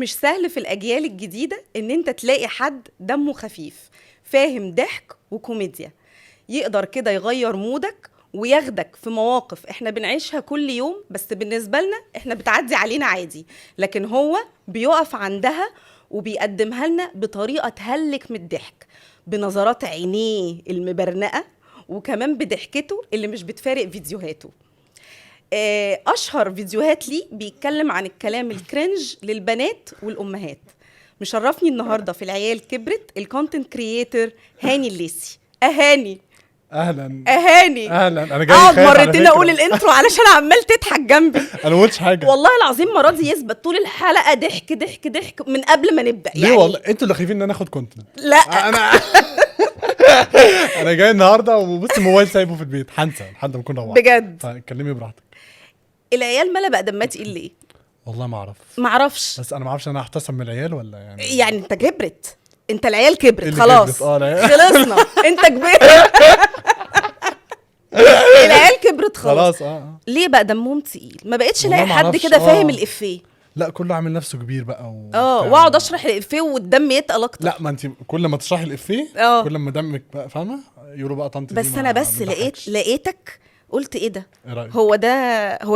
مش سهل في الاجيال الجديده ان انت تلاقي حد دمه خفيف فاهم ضحك وكوميديا، يقدر كده يغير مودك وياخدك في مواقف احنا بنعيشها كل يوم بس بالنسبه لنا احنا بتعدي علينا عادي، لكن هو بيقف عندها وبيقدمها لنا بطريقه تهلك من الضحك، بنظرات عينيه المبرنقه وكمان بضحكته اللي مش بتفارق فيديوهاته. اشهر فيديوهات ليه بيتكلم عن الكلام الكرنج للبنات والامهات. مشرفني النهارده في العيال كبرت الكونتنت كرييتور هاني الليثي. اهاني اهلا اهاني انا جاي اقعد خايف على مرتين فكرة. اقول الانترو علشان عمال تضحك جنبي. انا ما قلتش حاجه والله العظيم ما راضي يثبت طول الحلقه ضحك ضحك ضحك من قبل ما نبدا ليه والله انتوا اللي خايفين ان انا اخد كونتنت. لا انا انا جاي النهارده وبص الموبايل سايبه في البيت، هنسى لحد ما اكون روحت بجد فكلمي براحتك. العيال مالها بقى دمها تقيل ليه؟ والله ما اعرف، معرفش بس انا ما اعرفش انا هحتسب من العيال ولا يعني انت كبرت، انت العيال كبرت اللي خلاص كبرت. العيال. خلصنا انت كبرت العيال كبرت خلاص. خلاص. ليه بقى دمهم تقيل؟ ما بقتش والله الاقي ما حد أعرفش. كده فاهم الافيه. لا كله عامل نفسه كبير بقى واقعد اشرح الافيه والدم يتقل اكتر. لا ما انت كل ما تشرحي الافيه كل ما دمك بقى فاهمه يقولوا بقى طنط بس انا بس لقيتك قلت ايه ده؟ ايه رايك؟ هو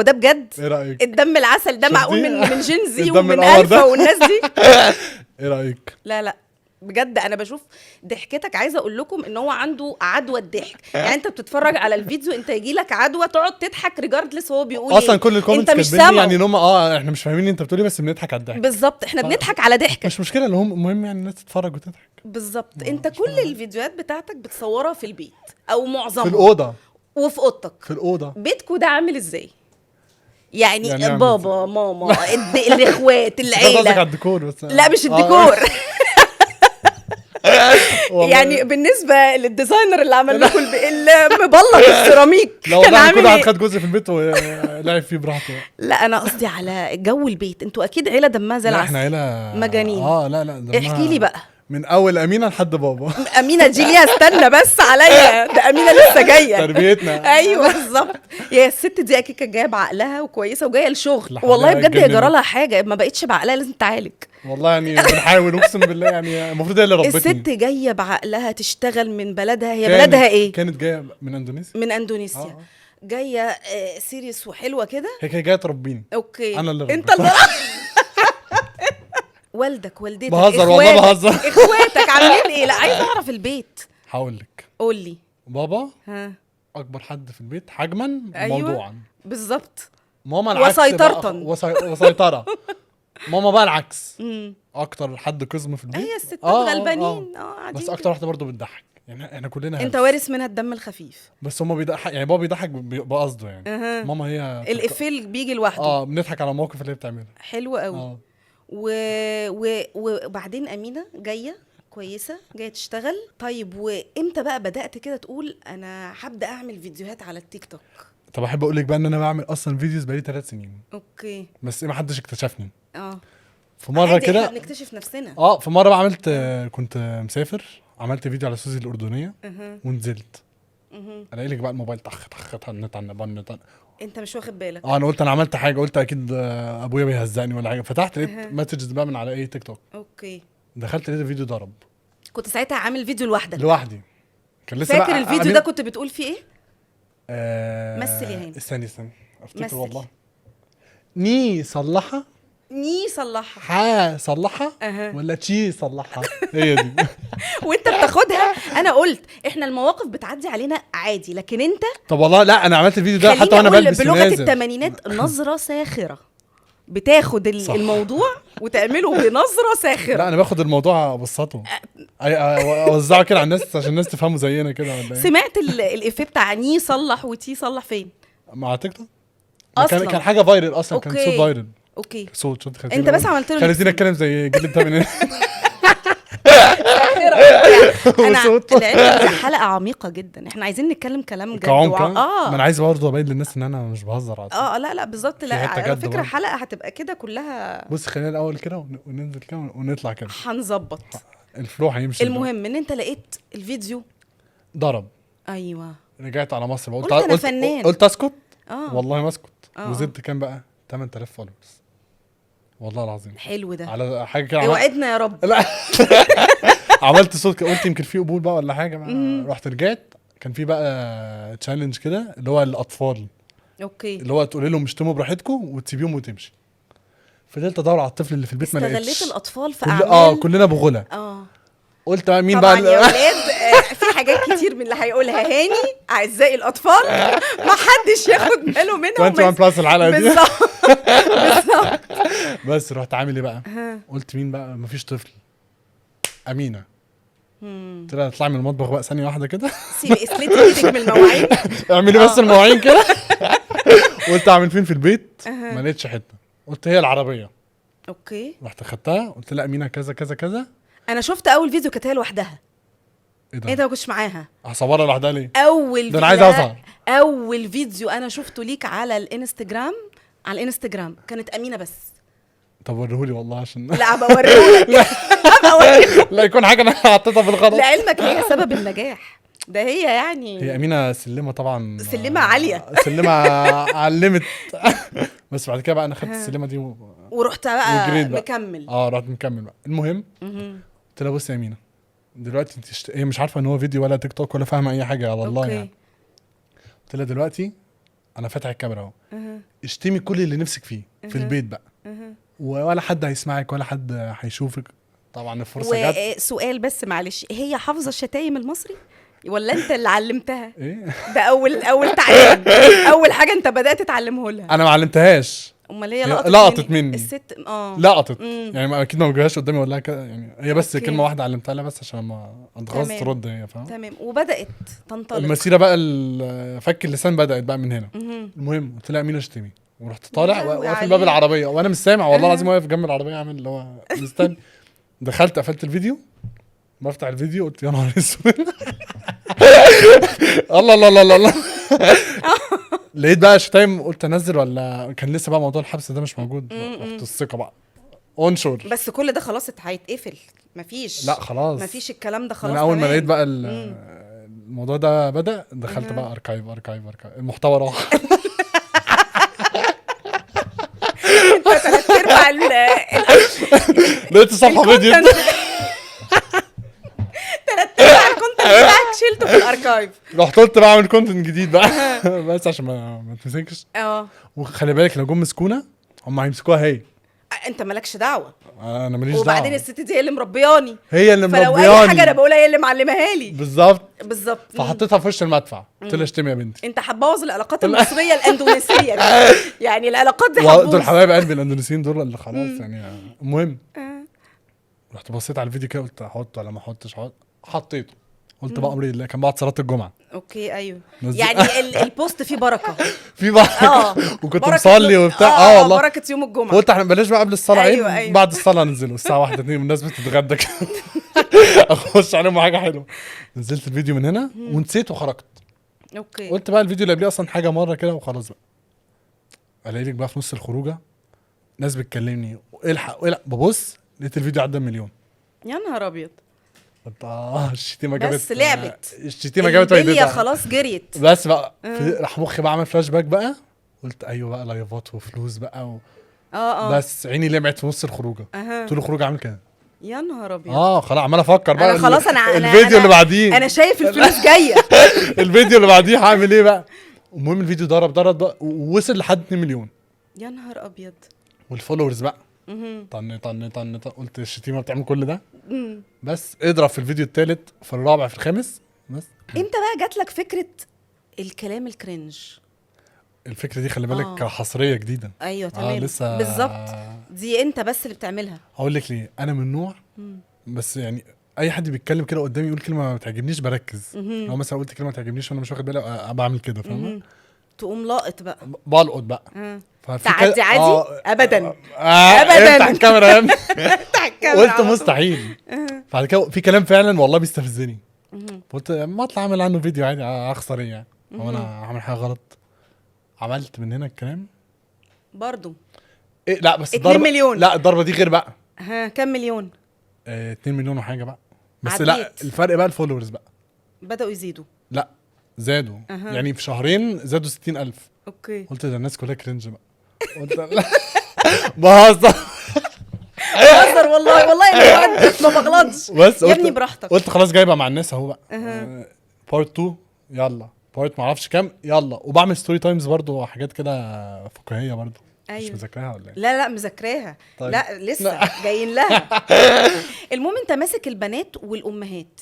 ده بجد؟ ايه رايك؟ الدم العسل ده معقول من جينزي الدم ومن القمر الفا ده. والناس دي؟ ايه رايك؟ لا بجد انا بشوف ضحكتك. عايزه اقول لكم ان هو عنده عدوى الضحك، يعني انت بتتفرج على الفيديو انت يجيلك عدوى تقعد تضحك ريجاردلس هو بيقول اصلا ايه. كل الكومنتس انت مش كاتبين لي سامعه يعني ان هم احنا مش فاهمين انت بتقولي بس بنضحك على الضحك. بالظبط، احنا بنضحك على ضحكك. مش مشكله اللي هم المهم يعني الناس تتفرج وتضحك. بالظبط. انت كل الفيديوهات بتاعتك بتصورها في البيت او معظمها في الاوضه وفي اوضتك. في الاوضه. بيتكو ده عامل ازاي؟ يعني عامل بابا ماما الاخوات قصدك العيله. على الديكور بس. لا مش الديكور يعني بالنسبه للديزاينر اللي عمل لكم اللي مبلط السيراميك لو كان والله عامل كل واحد ايه؟ خد جزء في البيت ولعب فيه براحته. لا انا قصدي على جو البيت. انتوا اكيد عيله دمها زي لا العسل. احنا عيله مجانين. لا دمها احكي لي بقى. من اول امينه لحد بابا. امينه دي ليها استنى بس عليا، ده امينه لسه جايه تربيتنا. ايوه بالظبط. يا الست دي اكيد كانت جايه بعقلها وكويسه وجايه الشغل. لحد والله بجد هي اتجننت. جرى لها حاجه، ما بقتش بعقلها لازم تعالج. والله يعني بنحاول اقسم بالله يعني المفروض هي اللي ربتني. الست جايه بعقلها تشتغل من بلدها. هي بلدها ايه؟ كانت جايه من اندونيسيا. من اندونيسيا. جايه سيريس وحلوه كده. هي كانت جايه تربيني. اوكي انا اللي انت اللي والدك والدتك بهزر والله بهزر. اخواتك عاملين ايه؟ لا عايز اعرف البيت. هقول لك. قول لي. بابا ها اكبر حد في البيت حجما أيوة. موضوعا. بالظبط. ماما العكس وسيطرة. وسيطره. ماما بقى العكس. اكتر حد قزم في البيت. هي الستات غلبانين بس اكتر واحده برضه بتضحك يعني احنا كلنا انت وارث منها الدم الخفيف. بس هما بيضحك يعني بابا بيضحك بقصده يعني. ماما هي الافيه اللي بيجي لوحده. بنضحك على المواقف اللي هي بتعملها. حلو قوي. وبعدين امينه جايه كويسه جايه تشتغل. طيب وامتى بقى بدات كده تقول انا هبدا اعمل فيديوهات على التيك توك؟ طب احب اقول لك بقى ان انا بعمل اصلا فيديوز بقالي 3 سنين. اوكي. بس ما حدش اكتشفني. في مره مره كده احنا بنكتشف نفسنا. في مره بقى عملت كنت مسافر عملت فيديو على سوزي الاردنيه ونزلت الاقي لك بقى الموبايل طخ طنت انت مش واخد بالك. انا قلت انا عملت حاجه، قلت اكيد ابويا بيهزقني ولا حاجه، فتحت لقيت مسجز بقى من على ايه تيك توك. اوكي. دخلت لقيت الفيديو ضرب. كنت ساعتها عامل فيديو لوحدك؟ لوحدي. كان لسه فاكر الفيديو ده كنت بتقول فيه ايه؟ مثل يا هاني. استني افتكر والله. ني صلحها صلحها ولا تشي صلحها هي دي. وانت بتاخدها. انا قلت احنا المواقف بتعدي علينا عادي، لكن انت طب والله لا انا عملت الفيديو ده حتى وانا بلبس بلغه نازل. الثمانينات نظره ساخره. بتاخد الموضوع وتعمله بنظره ساخره. لا انا باخد الموضوع ابسطه اوزعه كده على الناس عشان الناس تفهموا زينا كده ولا ايه. سمعت الافيه بتاع ني صلح وتي صلح فين؟ مع تيك توك اصلا كان حاجه فايرل اصلا. كان صوت فايرل. اوكي صوت شفت انت بس عملت له خليتيني اتكلم زي جيل الثمانينات. انا حلقه عميقه جدا، احنا عايزين نتكلم كلام جد ما انا عايز برضه ابين للناس ان انا مش بهزر على لا بالظبط. لا على فكره حلقه هتبقى كده كلها. بص خلينا الاول كده وننزل كده ونطلع كده هنظبط الفلو هيمشي. المهم ان انت لقيت الفيديو ضرب. ايوه رجعت على مصر قلت انا فنان. قلت اسكت. والله ما اسكت. وزدت كام بقى 8000 فولورز. والله العظيم حلو ده، على حاجه كده اوعدنا يا رب. لا عملت صوت كده، قلت يمكن في قبول بقى ولا حاجه بقى. رحت رجعت كان في بقى تشالنج كده اللي هو الاطفال، اوكي، اللي هو تقولي لهم اشتموا براحتكم وتسيبيهم وتمشي. فضلت ادور على الطفل اللي في البيت ما لقيتش. استغليت الاطفال في اه كلنا بغلا. قلت بقى مين طبعا بقى يا ولاد. في حاجات كتير من اللي هيقولها هاني اعزائي الاطفال ما حدش ياخد باله منها 21 بلس الحلقه دي. بالظبط بالظبط. بس رحت عامل ايه بقى؟ قلت مين بقى؟ مفيش طفل. امينه. قلت لها اطلعي من المطبخ بقى ثانيه واحده كده. سيبي اسلتي ايدك من المواعين. اعملي بس المواعين كده. قلت اعمل فين في البيت؟ ما لقيتش حته. قلت هي العربيه. اوكي، رحت خدتها قلت لها امينه كذا كذا كذا. انا شفت اول فيديو كانت هي لوحدها. ايه ده؟ انت ما كنتش معاها؟ هصورها لوحدها ليه؟ اول ده انا عايز اظهر. اول فيديو انا شفته ليك على الانستجرام، على الانستجرام كانت امينه بس. طب وريهولي والله عشان لا بوريهولك. لا يكون حاجه انا حطيتها في الغلط. لعلمك هي سبب النجاح ده، هي يعني هي امينه سلمه طبعا، سلمه عاليه، سلمه علمت. بس بعد كده بقى انا خدت السلمه دي ورحت بقى وجريت بقى. مكمل. رحت مكمل بقى. المهم قلت لها بصي يا امينه دلوقتي انت هي مش عارفه ان هو فيديو ولا تيك توك ولا فاهمه اي حاجه على الله أوكي. يعني. قلت لها دلوقتي انا فاتح الكاميرا اهو، اشتمي كل اللي نفسك فيه في البيت بقى، ولا حد هيسمعك ولا حد هيشوفك. طبعا الفرصه جت. وسؤال بس معلش، هي حافظه الشتايم المصري ولا انت اللي علمتها؟ ايه ده اول تعليم، اول حاجه انت بدات تعلمه لها. انا ما علمتهاش. امال هي لقطت مني الست. لقطت يعني اكيد ما بجيبهاش قدامي ولا كده يعني. هي بس أوكي. كلمه واحده علمتها لها بس عشان ما اتغاظ تمام. ترد هي، فاهم؟ تمام، وبدات تنطلق المسيره بقى فك اللسان بدات بقى من هنا. المهم قلت لها امينه اشتمي، ورحت طالع يا واقف عليك. باب العربيه وانا مش سامع والله العظيم، واقف جنب العربيه عامل اللي هو مستني. دخلت قفلت الفيديو، بفتح الفيديو قلت يا نهار اسود. الله الله الله الله. لقيت بقى شتايم، قلت انزل ولا كان لسه بقى موضوع الحبس ده مش موجود. رحت الثقه بقى انشر. بس كل ده خلاص هيتقفل، مفيش. لا خلاص مفيش الكلام ده خلاص. انا اول ما تمام. لقيت بقى الموضوع ده بدأ دخلت بقى اركايف المحتوى راح. انت تلات ارباع لقيت صفحه فيديو. تلات ارباع الكونتنت بتاعك شلته في الاركايف. رحت قلت بقى اعمل كونتنت جديد بقى. بس عشان ما تمسكش. وخلي بالك لو جم مسكونا هم هيمسكوها هي. انت مالكش دعوه، انا ماليش دعوه. وبعدين الست دي هي اللي مربياني، هي اللي مربياني، فلو اي حاجه انا بقولها هي اللي معلمها لي. بالظبط. فحطيتها في وش المدفع، قلت لها اشتمي يا بنتي. انت هتبوظ العلاقات المصريه الاندونيسيه دي. يعني العلاقات دي هتبوظ. دول حبايب قلبي الاندونيسيين دول اللي خلاص يعني. المهم رحت بصيت على الفيديو كده قلت احط ولا ما احطش، حطيته. قلت بقى امري الله، كان بعد صلاه الجمعه. اوكي ايوه، يعني البوست فيه بركه. في بركه. وكنت مصلي وبتاع. والله بركه يوم الجمعه. قلت احنا بلاش بقى قبل الصلاه. أيوة. بعد الصلاه ننزله الساعه 1 2 الناس بتتغدى كده. اخش عليهم حاجه حلوه. نزلت الفيديو من هنا ونسيت وخرجت. اوكي، قلت بقى الفيديو اللي قبليه اصلا حاجه مره كده وخلاص بقى. الاقي لك بقى في نص الخروجه ناس بتكلمني الحق ببص لقيت الفيديو عدى 1,000,000. يا نهار ابيض. قلت الشتيمه جابت، بس لعبت الشتيمه جابت الدنيا خلاص جريت. بس بقى راح مخي بقى عمل فلاش باك بقى. قلت ايوه بقى لايفات وفلوس بقى بس عيني لمعت في نص الخروجه. طول الخروجه عامل كده. يا نهار ابيض. خلاص عمال افكر بقى. انا خلاص الفيديو اللي بعديه انا شايف الفلوس جايه. الفيديو اللي بعديه هعمل ايه بقى. المهم الفيديو ضرب ووصل لحد 2 مليون. يا نهار ابيض. والفولورز بقى طن. قلت الشتيمه بتعمل كل ده. بس اضرب في الفيديو الثالث، في الرابع، في الخامس. بس امتى بقى جات لك فكره الكلام الكرنج؟ الفكره دي خلي بالك حصريه جديده. ايوه تمام. لسه بالظبط، دي انت بس اللي بتعملها. هقول لك ليه. انا من نوع بس يعني اي حد بيتكلم كده قدامي يقول كلمه ما بتعجبنيش بركز. لو مثلا قلت كلمه ما تعجبنيش وانا مش واخد بالي بعمل كده، فاهمه؟ تقوم لاقط بقى، بلقط بقى. تعدي عادي. ابدا ابدا. افتح الكاميرا يا ابني. قلت مستحيل. بعد كده في كلام فعلا والله بيستفزني. قلت ما اطلع اعمل عنه فيديو عادي، اخسر ايه يعني؟ هو انا هعمل حاجه غلط؟ عملت من هنا الكلام برضو. ايه لا بس 2 مليون. لا الضربه دي غير بقى. كم مليون؟ 2 مليون وحاجه بقى. بس عديت. لا الفرق بقى الفولورز بقى بدأوا يزيدوا. لا زادوا. يعني في شهرين زادوا 60,000. اوكي. قلت ده الناس كلها كرنج بقى. قلت لا بهزر. بهزر والله انا ما بغلطش بس يا ابني براحتك. قلت خلاص جايبه مع الناس اهو بقى. بارت 2 يلا، بارت معرفش كام يلا. وبعمل ستوري تايمز برضو، حاجات كده فكاهيه برضو. أيوة. مش مذاكراها ولا ايه؟ لا مذاكراها. طيب. لا لسه جايين لها. المهم انت ماسك البنات والامهات،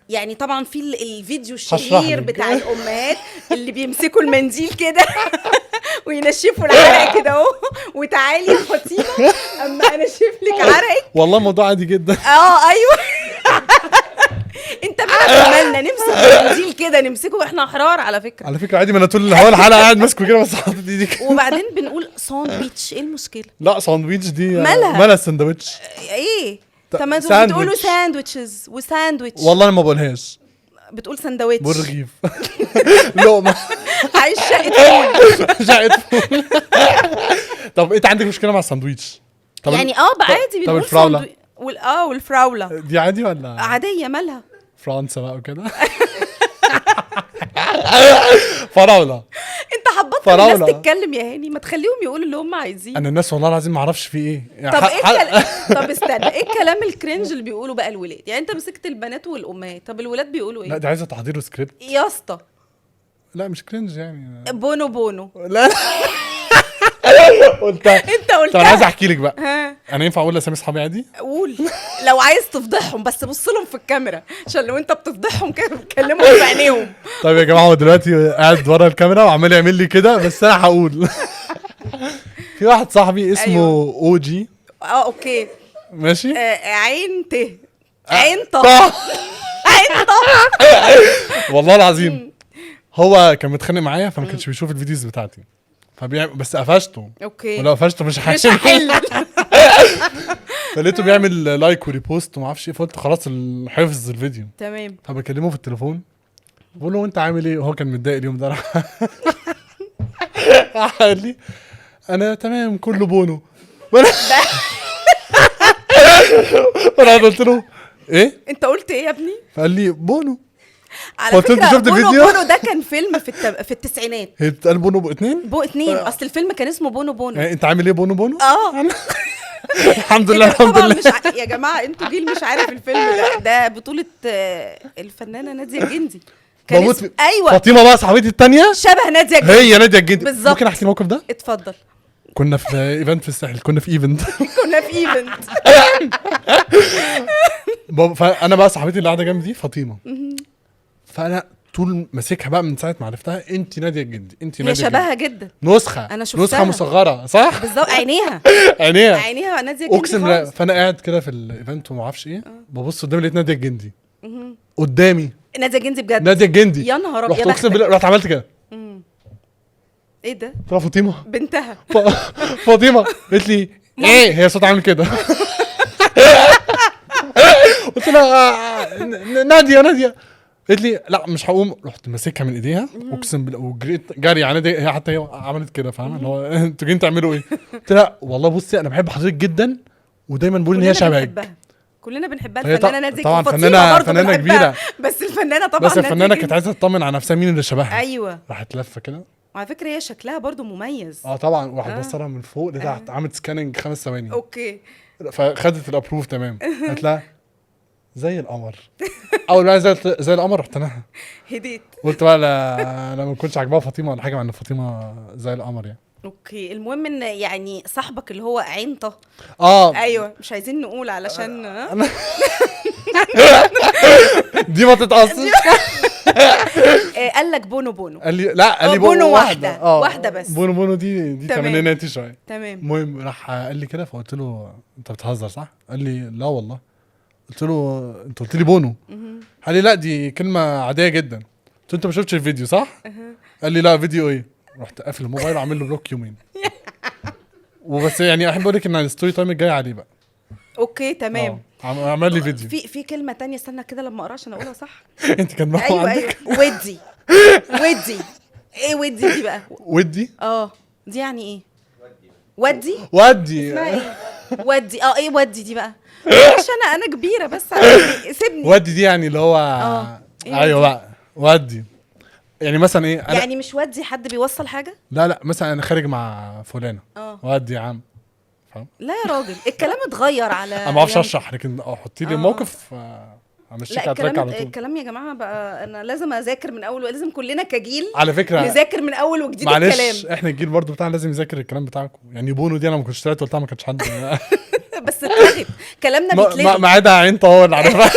يعني طبعا في الفيديو الشهير لك. بتاع الامهات اللي بيمسكوا المنديل كده وينشفوا العرق كده اهو، وتعالي يا فاطمه اما انشف لك عرقك. والله الموضوع عادي جدا. ايوه. انت مالك مالنا نمسك المنديل كده نمسكه واحنا احرار على فكره. على فكره عادي، ما انا طول الهوا الحلقه قاعد ماسكه كده بس حاطط ايدي كده. وبعدين بنقول ساندويتش، ايه المشكله؟ لا ساندويتش دي مالها الساندويتش. ايه طب ما انتوا ساندويتش. بتقولوا ساندويتشز وساندويتش. والله انا ما بقولهاش، بتقول ساندويتش. بالرغيف. لقمه. عايش شقه فول. شقه فول. طب انت عندك مشكله مع الساندويتش؟ طب يعني بقى عادي طب بنقول الفراوله والفراوله دي عادي ولا عاديه مالها؟ فرنسا بقى وكده. فراوله. انت حبطت الناس تتكلم يا هاني، ما تخليهم يقولوا اللي هم عايزين. انا الناس والله العظيم ما اعرفش في ايه يعني. طب طب استنى، ايه الكلام الكرنج اللي بيقولوا بقى الولاد؟ يعني انت مسكت البنات والامهات، طب الولاد بيقولوا لا ايه؟ دي عايزه تحضير وسكريبت. يا اسطى لا مش كرنج يعني. بونو لا قلت انت قلت. طب انا عايز احكي لك بقى. ها انا ينفع اقول اسامي اصحابي عادي؟ قول لو عايز تفضحهم، بس بص لهم في الكاميرا عشان لو انت بتفضحهم كده بتكلمهم في عينيهم. طيب يا جماعه، هو دلوقتي قاعد ورا الكاميرا وعمال يعمل لي كده، بس انا هقول. في واحد صاحبي اسمه او جي. اوكي ماشي. عين عين عين والله العظيم هو كان متخانق معايا فما كانش بيشوف الفيديوز بتاعتي، بس قفشته. اوكي ولو قفشته مش هحل. فلقيته بيعمل لايك وريبوست وما اعرفش ايه، فقلت خلاص حفظ الفيديو. تمام. فبكلمه في التليفون بقول له انت عامل ايه، وهو كان متضايق اليوم ده. قال لي انا تمام كله بونو. فانا قلت له ايه؟ انت قلت ايه يا ابني؟ فقال لي بونو. على قلت له فكره شفت بونو الفيديو؟ بونو ده كان فيلم في التسعينات. هي بتتقال بونو اتنين؟ اتنين، اصل الفيلم كان اسمه بونو. يعني انت عامل ايه بونو؟ الحمد إيه لله ده؟ الحمد طبعاً لله. يا جماعه انتوا جيل مش عارف الفيلم ده بطوله الفنانه ناديه الجندي. كان بموت ايوه فاطمه بقى صاحبتي التانية شبه ناديه الجندي. هي ناديه الجندي بالظبط. ممكن احكي الموقف ده؟ اتفضل. كنا في ايفنت في الساحل، كنا في ايفنت. فانا بقى صاحبتي اللي قاعده جنبي دي فاطمه، فانا طول ماسكها بقى من ساعه ما عرفتها، انت ناديه الجندي، انت هي ناديه شبهها الجندي. جدا. نسخه أنا شفتها. نسخه مصغره صح. بالظبط عينيها عينيها ناديه الجندي اقسم بالله. خالص. فانا قاعد كده في الايفنت وما اعرفش ايه، ببص قدامي لقيت ناديه الجندي قدامي. ناديه الجندي بجد. ناديه الجندي. يا نهار ابيض. رحت اقسم بالله رحت عملت كده. ايه ده؟ قلت لها فاطمه بنتها. فاطمه قالت لي ايه، هي صوت عامل كده. قلت لها ناديه قالت لي لا مش هقوم. رحت ماسكها من ايديها اقسم بالله وجريت جري على ناديه، هي حتى هي عملت كده فاهمه اللي هو انتوا جايين تعملوا ايه؟ قلت لها والله بصي انا بحب حضرتك جدا ودايما بقول ان هي شبهك. كلنا بنحبها هي الفنانه ناديه. طبعا فاطمة فنانه برضه كبيره، بس الفنانه طبعا بس الفنانه نادية كانت عايزه تطمن على نفسها مين اللي شبهها. ايوه. راحت لفه كده. وعلى فكره هي شكلها برضو مميز. طبعا واحد بصلها من فوق لتحت، عملت سكاننج 5 ثواني. اوكي. فخدت الابروف تمام. قالت لها زي القمر. اول ما زي القمر رحت انا هديت. قلت بقى لا انا ما كنتش عاجباها فاطمه ولا حاجه، مع ان فاطمه زي القمر يعني. اوكي. المهم ان يعني صاحبك اللي هو عينطه. ايوه مش عايزين نقول علشان دي ما تتقصش. قال لك بونو. قال لي لا، قال لي بونو واحده بس. بونو دي تمام. تمانيناتي شويه. تمام. المهم راح قال لي كده، فقلت له انت بتهزر صح؟ قال لي لا والله. قلت له انت قلت لي بونو. قال لي لا دي كلمه عاديه جدا. قلت له انت ما شفتش الفيديو صح؟ قال لي لا فيديو ايه؟ رحت قافل الموبايل وعامل له بلوك يومين. وبس يعني احب اقول لك ان الستوري تايم الجاي عليه بقى. اوكي تمام. عمل لي فيديو. في كلمه تانية استنى كده لما اقراش عشان اقولها صح. انت كان معاك ايوه عندك ودي. ايه ودي دي بقى؟ ودي دي يعني ايه؟ ودي ودي ايه؟ ودي ايه ودي دي بقى؟ عشان انا كبيره بس سيبني. ودي دي يعني اللي هو إيه ايوه بقى ودي يعني مثلا ايه يعني مش ودي حد بيوصل حاجه. لا مثلا انا خارج مع فلانه ودي يا عم فاهم؟ لا يا راجل الكلام اتغير على انا ما بعرفش يعني- اشرح لكن حطي لي موقف امشيك لا على التراك الكلام على طول. الكلام يا جماعه بقى انا لازم اذاكر من اول، لازم كلنا كجيل على فكره نذاكر من اول وجديد معلش الكلام. احنا الجيل برضو بتاعنا لازم يذاكر الكلام بتاعكم. يعني بونو دي انا ما كنتش طلعت قلتها ما كانش حد بس اتلغت كلامنا بيتلغي. ما عدا عين طول عارفها.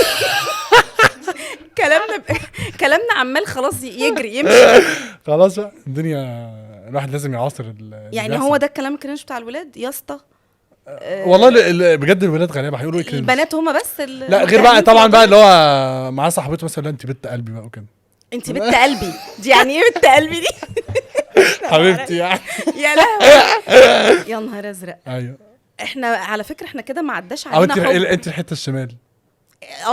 كلامنا عمال خلاص يجري يمشي. خلاص بقى الدنيا الواحد لازم يعاصر يعني هو ده الكلام الكرنج بتاع الولاد يا اسطى. والله بجد الولاد غالبا هيقولوا ايه كرنج. البنات هما بس لا غير بقى طبعا بقى اللي هو معاه صاحبته مثلا لا انت بنت قلبي بقى وكده. انت بنت قلبي دي يعني ايه بنت قلبي دي؟ حبيبتي يعني. يا لهوي يا نهار ازرق. ايوه احنا على فكره احنا كده ما عداش او علينا حب. انت الحته الشمال.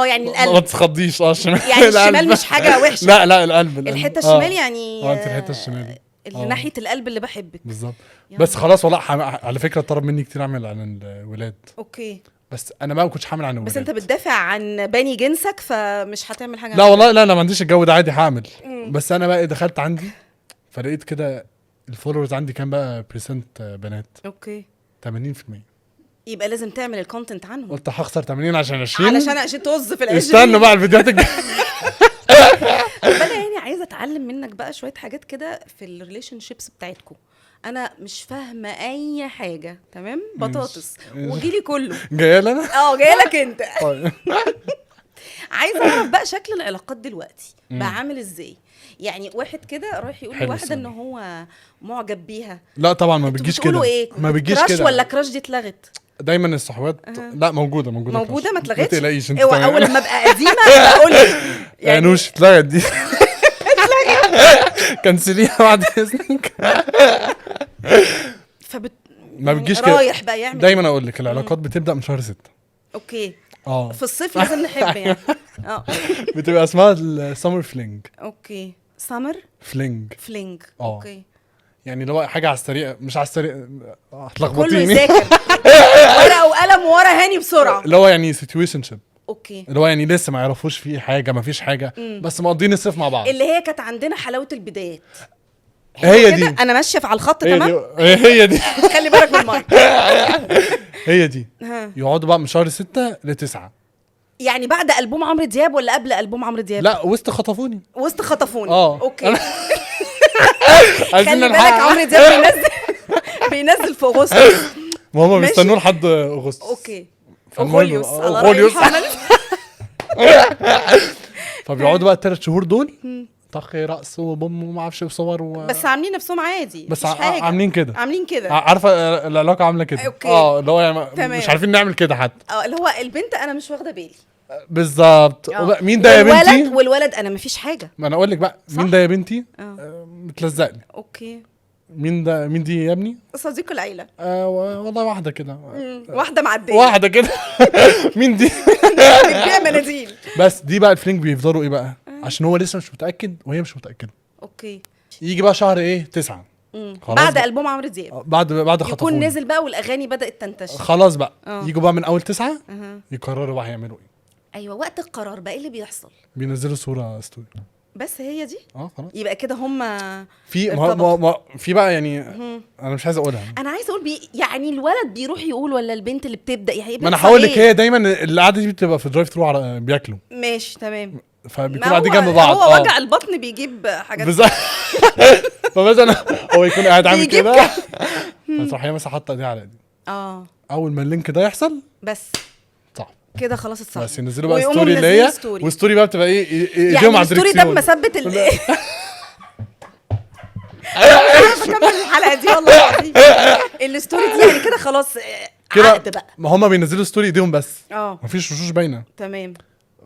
يعني ما القلب تتخضيش الشمال. يعني الشمال مش حاجه وحشه. لا القلب الحته الشمال يعني انت الحته الشمال اللي ناحيه القلب اللي بحبك بالظبط. يا بس نهار. خلاص والله على فكره طلب مني كتير اعمل عن الولاد اوكي بس انا بقى ما كنتش هعمل عن الولاد. بس انت بتدافع عن بني جنسك فمش هتعمل حاجه. لا والله لا ما عنديش الجو ده عادي هعمل. بس انا بقى دخلت عندي فلقيت كده الفولورز عندي كان بقى بريسنت بنات اوكي 80%. يبقى لازم تعمل الكونتنت عنهم قلت هخسر 80 عشان 20 عشان توظ في العيش. استنوا بقى الفيديوهات الجايه. انا يعني عايزه اتعلم منك بقى شويه حاجات كده في الريليشن شيبس بتاعتكم. انا مش فاهمه اي حاجه تمام بطاطس وجيلي كله جايه لنا جايه لك انت. طيب. عايزه اعرف بقى شكل العلاقات دلوقتي بقى عامل ازاي. يعني واحد كده رايح يقول حلو لواحده ان السؤال. هو معجب بيها. لا طبعا ما انتوا بتجيش بتقولوا كده ايه؟ ما بتجيش كراش كده ولا كراش دي اتلغت؟ دايما الصحوات لا موجوده موجوده كراش. ما اتلغتش. تقلقيش انت اوعى تمام. اول لما ابقى قديمه اقول يعني نوش اتلغت دي. كنسليها بعد اذنك. ما بتجيش كده. رايح بقى يعمل دايما اقول لك العلاقات بتبدا من شهر 6. اوكي اه في الصيف لازم نحب يعني. بتبقى اسمها السمر فلينج. اوكي سمر فلينج اوكي يعني اللي هو حاجه على السريع مش على السريع كله هتلخبطيني. يذاكر ورقه وقلم ورا هاني بسرعه. اللي هو يعني سيتويشن شيب اوكي اللي هو يعني لسه ما يعرفوش فيه حاجه ما فيش حاجه بس مقضين الصيف مع بعض. اللي هي كانت عندنا حلاوه البدايات. هي كده دي انا ماشيه على الخط هي تمام. دي هي دي خلي بالك من المايك. هي دي ها. يقعدوا بقى من شهر 6 ل9. يعني بعد ألبوم عمرو دياب ولا قبل ألبوم عمرو دياب؟ لا وسط خطفوني وسط خطفوني. اه اوكي عايزين خلي بالك نلحق. عمرو دياب بينزل في اغسطس. ما هم ماشي. بيستنوه لحد اغسطس. اوكي فالمهم- اغوليوس على رأي أغوليوس. محمد. فبيقعدوا بقى ال3 شهور دول طخ رقص وبوم وما اعرفش وصور بس عاملين نفسهم عادي بس مفيش حاجة. عاملين كده عاملين كده عارفه العلاقه عامله كده. أوكي. اللي هو يعني تمام. مش عارفين نعمل كده حتى. اللي هو البنت انا مش واخده بالي. بالظبط. مين ده يا بنتي؟ والولد انا مفيش حاجه. ما انا اقول لك بقى صح؟ مين ده يا بنتي؟ اه متلزق لي. اوكي مين ده مين دي يا ابني؟ صديق العيله. والله واحده كده واحده معديه واحده كده. مين دي؟ بتبيع مناديل. بس دي بقى الفلينج بيفضلوا ايه بقى عشان هو لسه مش متاكد وهي مش متاكده. اوكي يجي بقى شهر ايه 9 خلاص بعد بقى. ألبوم عمرو دياب بعد خطفوني يكون نزل بقى والاغاني بدات تنتشر. خلاص بقى اه. يجوا بقى من اول 9 أها. يقرروا بقى هيعملوا ايه. ايوه وقت القرار بقى ايه اللي بيحصل؟ بينزلوا صوره ستوري. بس هي دي خلاص يبقى كده هم. في ارتبطوا. في بقى يعني انا مش عايز اقولها. انا عايزه اقول يعني الولد بيروح يقول ولا البنت اللي بتبدا يعني ما انا هقول لك هي دايما القعده دي بتبقى في درايف ثرو بياكلوا ماشي تمام. فبيكونوا قاعدين جنب بعض. هو وجع البطن بيجيب حاجات بالظبط. فمثلا هو يكون قاعد عامل بيجيب كده فتروح هي مثلا حاطه ايديها على ايدي. اول ما اللينك ده يحصل بس صح كده خلاص اتصح. بس ينزلوا بقى ويقوموا ستوري اللي منزلين هي ستوري. والستوري بقى بتبقى ايه يعني ايديهم على الستوري ده الدركسيون. بمثبه انا بكمل الحلقه دي والله العظيم. الستوري دي يعني كده خلاص كده عقد بقى. ما هم بينزلوا ستوري ايديهم بس مفيش وشوش باينه. تمام.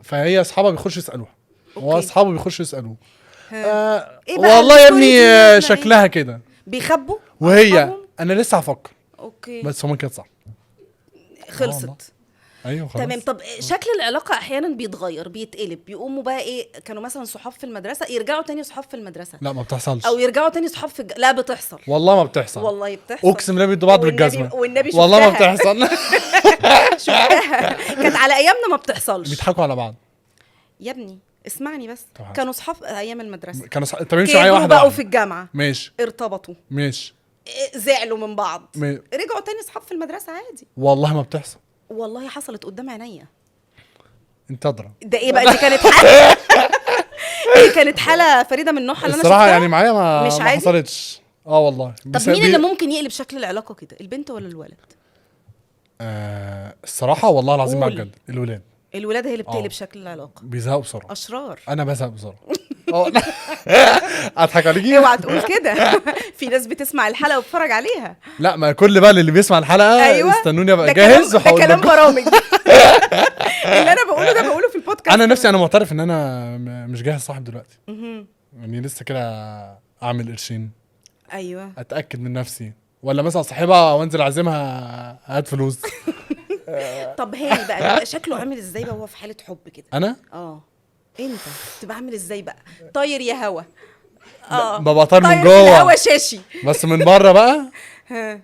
فهي اصحابها بيخشوا يسالوها واصحابه بيخشوا يسالوه إيه بقى والله يا الستوري دي ابني إحنا شكلها كده بيخبوا وهي أصحابهم؟ انا لسه هفكر اوكي بس هم كده صح. والله. خلصت. ايوه خلاص تمام. طب شكل العلاقه احيانا بيتغير بيتقلب بيقوموا بقى ايه كانوا مثلا صحاب في المدرسه يرجعوا تاني صحاب في المدرسه لا ما بتحصلش او يرجعوا تاني صحاب لا بتحصل والله ما بتحصل والله بتحصل اقسم بالله بيدوا بعض والنبي- بالجزمه والنبي والله ما شفتها. بتحصل. شفتها كانت على ايامنا ما بتحصلش بيضحكوا على بعض. يا ابني اسمعني بس طبعا. كانوا صحاب ايام المدرسه كانوا انت بتمشي معايا كبروا واحده بقوا واحدة. في الجامعه ماشي ارتبطوا ماشي زعلوا من بعض م- رجعوا تاني اصحاب في المدرسه عادي. والله ما بتحصل. والله حصلت قدام عينيا. انت ادرى. ده ايه بقى؟ دي كانت حاله دي كانت حاله فريده من نوعها اللي انا الصراحه شفتها. يعني معايا ما مش ما عادي؟ حصلتش. والله. طب مين اللي ممكن يقلب شكل العلاقه كده، البنت ولا الولد؟ الصراحه والله العظيم قول. بجد الولاد. الولاد هي اللي بتقلب آه. شكل العلاقه. بيزهقوا بسرعه. اشرار. انا بزهق بسرعه. لا. اضحك عليكي. اوعى تقول كده. في ناس بتسمع الحلقه وبتتفرج عليها. لا، ما كل بقى اللي بيسمع الحلقه أيوة. استنوني ابقى ده جاهز كلام، ده وهقول كلام لكم. برامج. اللي انا بقوله ده بقوله في البودكاست. انا نفسي انا معترف ان انا مش جاهز صاحب دلوقتي. يعني لسه كده اعمل قرشين، ايوه. اتاكد من نفسي، ولا مثلا صاحبها وانزل اعزمها هات فلوس. طب هاني بقى بيبقى شكله عامل ازاي بقى هو في حاله حب كده؟ انا انت تبقى عامل ازاي بقى؟ طاير يا هوا. ببقى طاير من طاير في جوه الهوا شاشي. بس من بره بقى. ها.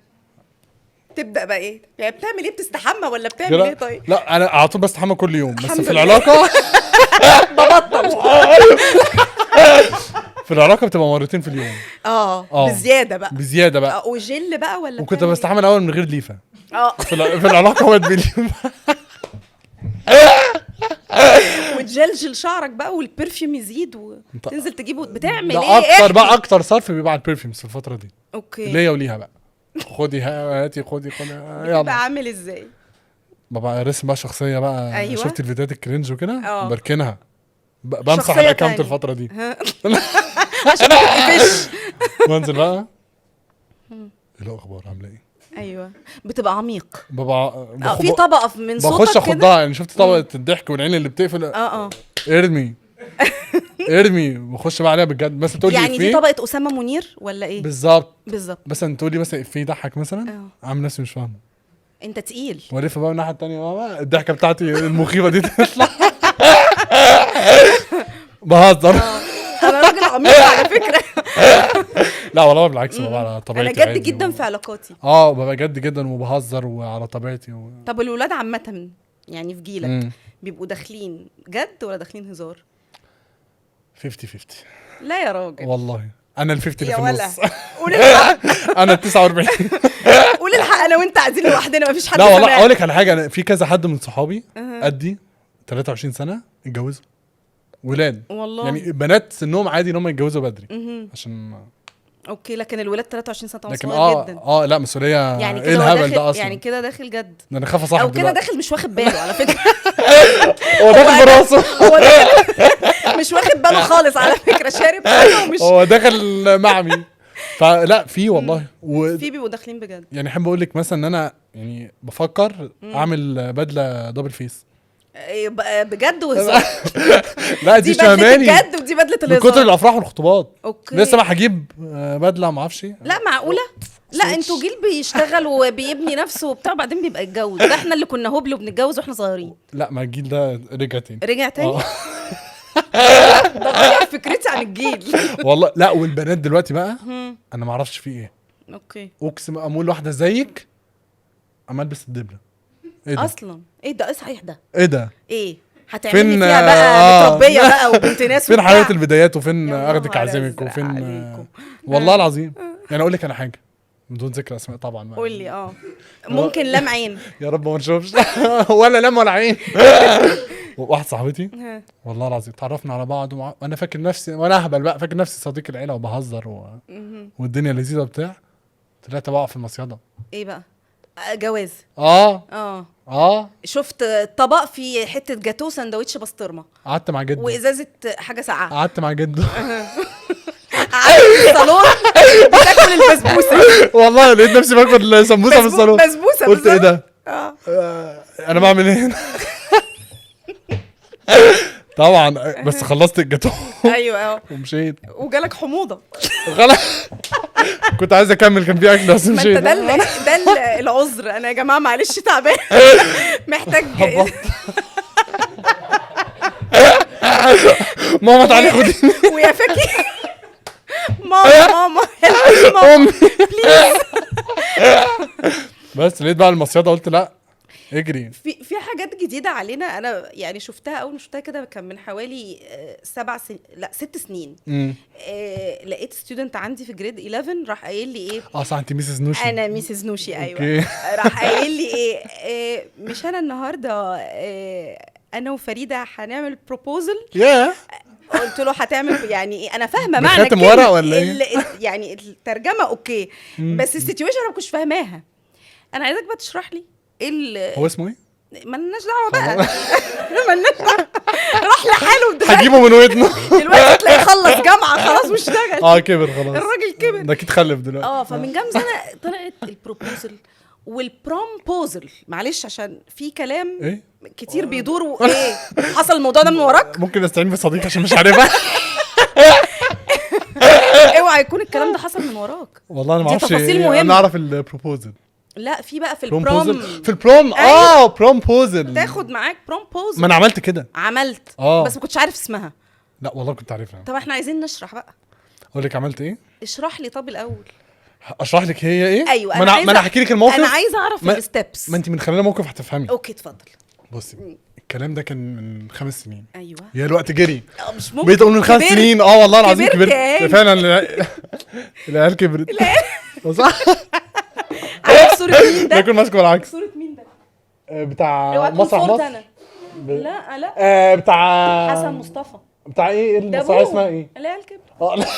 تبدا بقى ايه يعني؟ بتعمل ايه؟ بتستحمى ولا بتعمل ايه؟ طيب لا، انا على طول بستحمى كل يوم، بس الحمد في لله. العلاقه ببطل. في العلاقه بتبقى مرتين في اليوم. بزياده بقى. بزياده بقى. وجل بقى ولا وكنت بتعمل بستحمى الاول من غير ليفه. في العلاقه بقت بليفه. وتجلجل شعرك بقى والبرفيوم يزيد وتنزل تجيبه. بتعمل ده ايه؟ اكتر بقى، احكي. اكتر صرف بيبقى على البرفيومز في الفتره دي. اوكي. ليا وليها بقى. خدي هاتي خدي بقى يلا. عامل ازاي؟ ببقى رسم بقى شخصيه بقى. أيوة. شفت الفيديوهات الكرنج وكده بركنها. بمسح شخصية الاكونت تانية. الفتره دي. عشان ما تقفش. وانزل بقى. ايه الاخبار عامله ايه؟ ايوه بتبقى عميق. ببقى في طبقه من صوتك بخش كده. اخدها. يعني شفت طبقه الضحك والعين اللي بتقفل. ارمي ارمي. بخش بقى عليها بجد. مثلا تقول لي يعني دي طبقه اسامه منير ولا ايه؟ بالظبط. مثلا تقول لي مثلا افيه يضحك مثلا، عامل نفسي مش فاهمه. انت تقيل. والف بقى من الناحيه الثانيه بقى الضحكه بتاعتي المخيفه دي تطلع. بهزر. انا راجل عميق على فكره. لا والله بالعكس، ببقى على طبيعتي. انا جد جدا في علاقاتي. ببقى جد جدا وبهزر وعلى طبيعتي طب الولاد عامه يعني في جيلك بيبقوا داخلين جد ولا داخلين هزار؟ 50-50. لا يا راجل والله انا ال 50 يا في ولا. النص. قول الحق. انا ال 49. قول الحق، انا وانت قاعدين لوحدنا مفيش حد لا والله سامعنا. اقول لك على حاجه. انا في كذا حد من صحابي قدي 23 سنه اتجوزوا ولاد. والله يعني بنات سنهم عادي ان هم يتجوزوا بدري عشان اوكي. لكن الولاد 23 سنه طبعا لكن صغير جدا. لا مسؤوليه. يعني ايه كده هو الهبل داخل ده اصلا؟ يعني كده داخل جد ده انا خاف اصاحب او كده دلوقتي. داخل مش واخد باله على فكره. هو داخل براسه. هو داخل مش واخد باله خالص على فكره. شارب حاجه ومش هو داخل معمي. فلا في والله في بيبقوا داخلين بجد. يعني احب اقول لك مثلا ان انا يعني بفكر اعمل بدله دبل فيس. بجد وهزار. لا دي دي بدله شمالي الجد ودي بدله من كتر الهزار. الافراح والخطوبات. اوكي. لسه ما هجيب بدله ما اعرفش ايه. لا معقوله. لا انتوا جيل بيشتغل وبيبني نفسه وبتاع بعدين بيبقى يتجوز. ده احنا اللي كنا هبل وبنتجوز واحنا صغيرين. لا ما الجيل ده رجع تاني. رجع تاني. آه. ده غير فكرتي عن الجيل. والله لا. والبنات دلوقتي بقى انا ما اعرفش في ايه. اوكي. اقسم امول واحده زيك اما البس الدبله. ايه ده اصلا ايه ده؟ ايه صحيح ده؟ ايه ده؟ ايه هتعملي فين فيها بقى؟ متربيه بقى وبنت ناس فين وبتاع. حياه البدايات وفين يا اخدك نهار اعزمك أزرق وفين عليكم. والله العظيم. يعني اقول لك انا حاجه بدون ذكر اسماء طبعا. قول لي. ممكن لام عين. يا رب ما نشوفش. ولا لم ولا عين. واحد صاحبتي والله العظيم تعرفنا على بعض وانا فاكر نفسي وانا اهبل بقى فاكر نفسي صديق العيله وبهزر والدنيا لذيذه بتاع. طلعت بقى في المصيده. ايه بقى؟ جواز. شفت طبق في حته جاتو سندوتش بسطرمه. قعدت مع جده وازازه حاجه ساقعه. قعدت مع جده. قعدت في الصالون بتاكل البسبوسه. والله لقيت نفسي باكل سمبوسه في الصالون. بسبوسه قلت ايه ده؟ انا بعمل ايه هنا؟ طبعا بس خلصت الجاتو. ايوه ومشيت. وجالك حموضه. غلط. كنت عايز اكمل كان في اكل بس ما انت مشيت. ده العذر. انا يا جماعه معلش تعبان. محتاج. ماما تعالي خديني. ويا فكي ماما امي. بس لقيت بقى المصيده قلت لا اجري. في حاجات جديده علينا. انا يعني اول ما شفتها كده كان من حوالي 6 سنين. لقيت ستودنت عندي في جريد 11 راح قايل لي ايه، صح انت ميسز نوشي. انا ميسز نوشي ايوه. أوكي. راح قايل لي ايه مش انا النهارده انا وفريده هنعمل بروبوزل. قلت له هتعمل يعني ايه؟ انا فاهمه معنى بخاتم ورق ولا ايه يعني الترجمه اوكي بس السيتويشن انا ما كنتش فاهماها. انا عايزك بقى تشرح لي ايه هو اسمه ايه. مالناش دعوه بقى. مالناش دعوه، راح لحاله دلوقتي. هجيبه من ودنه دلوقتي تلاقيه خلص جامعه خلاص واشتغل. كبر خلاص، الراجل كبر ده اكيد خلف دلوقتي. فمن كام سنه طلعت البروبوزل والبرومبوزل. معلش عشان في كلام ايه كتير بيدور وايه حصل الموضوع ده من وراك. ممكن استعين بصديق عشان مش عارفها. اوعى يكون الكلام ده حصل من وراك. والله انا ما اعرفش. تفاصيل مهمه. انا اعرف البروبوزل. لا في بقى في البروم. أيوة. برومبوزل تاخد معاك برومبوزل. ما انا عملت كده. عملت بس ما كنتش عارف اسمها. لا والله كنت عارفها. طب احنا عايزين نشرح بقى. اقول لك عملت ايه. اشرح لي طب الاول. اشرح لك هي ايه. ايوه ما انا هحكي لك الموقف. انا عايزه اعرف الستبس. ما انت من خلال الموقف هتفهمي. اوكي اتفضل. بصي الكلام ده كان من 5 سنين. ايوه يا الوقت جري. مش ممكن. بقيت اقول من 5 سنين. والله العظيم كبرت فعلا. العيال كبرت. صح. عارف صورة مين ده؟ ده كل ماسكه بالعكس. صورة مين ده؟ بتاع مسرح مصر. لا بتاع حسن مصطفى. بتاع ايه المسرحيه اسمها ايه؟ العيال كبرت.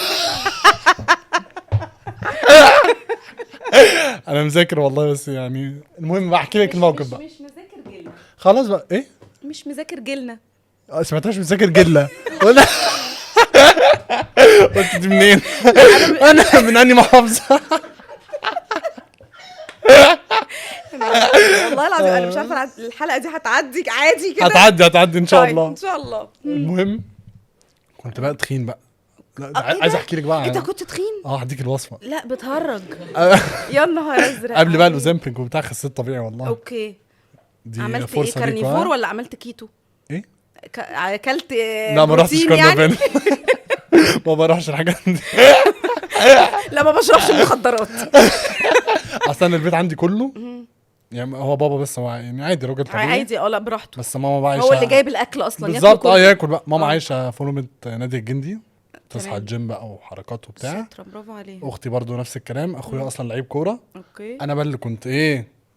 انا مذاكر والله بس يعني المهم بقى احكي لك الموقف بقى. مش مذاكر جيلنا. خلاص بقى ايه؟ مش مذاكر جيلنا. سمعتهاش مذاكر جله. ولا قلت دي منين؟ انا من انهي محافظه؟ والله العظيم انا مش عارفه الحلقه دي هتعدي عادي كده. هتعدي ان شاء الله. ان شاء الله. المهم كنت بقى تخين بقى. لا عايز احكي لك بقى. انت كنت تخين؟ هديك الوصفه. لا بتهرج. يا نهار ازرق. قبل بقى الاوزامبينج وبتاع خسيت طبيعي والله. اوكي. دي عملت فرصه ايه؟ كارنيفور ولا عملت كيتو؟ ايه؟ اكلت لا ما رحتش كارنيفور يعني؟ ما بروحش الحاجات دي. لا ما بشربش مخدرات. اصلا البيت عندي كله يعني هو بابا بس هو يعني عادي راجل طبيعي عادي لا براحته. بس ماما بقى عايشه هو اللي جايب الاكل اصلا بالظبط. ياكل بقى. ماما عايشه في نومه نادي الجندي، تصحى الجيم بقى وحركات وبتاع. شاطره برافو عليها. اختي برضو نفس الكلام. اخويا اصلا لعيب كوره. اوكي. انا بقى اللي كنت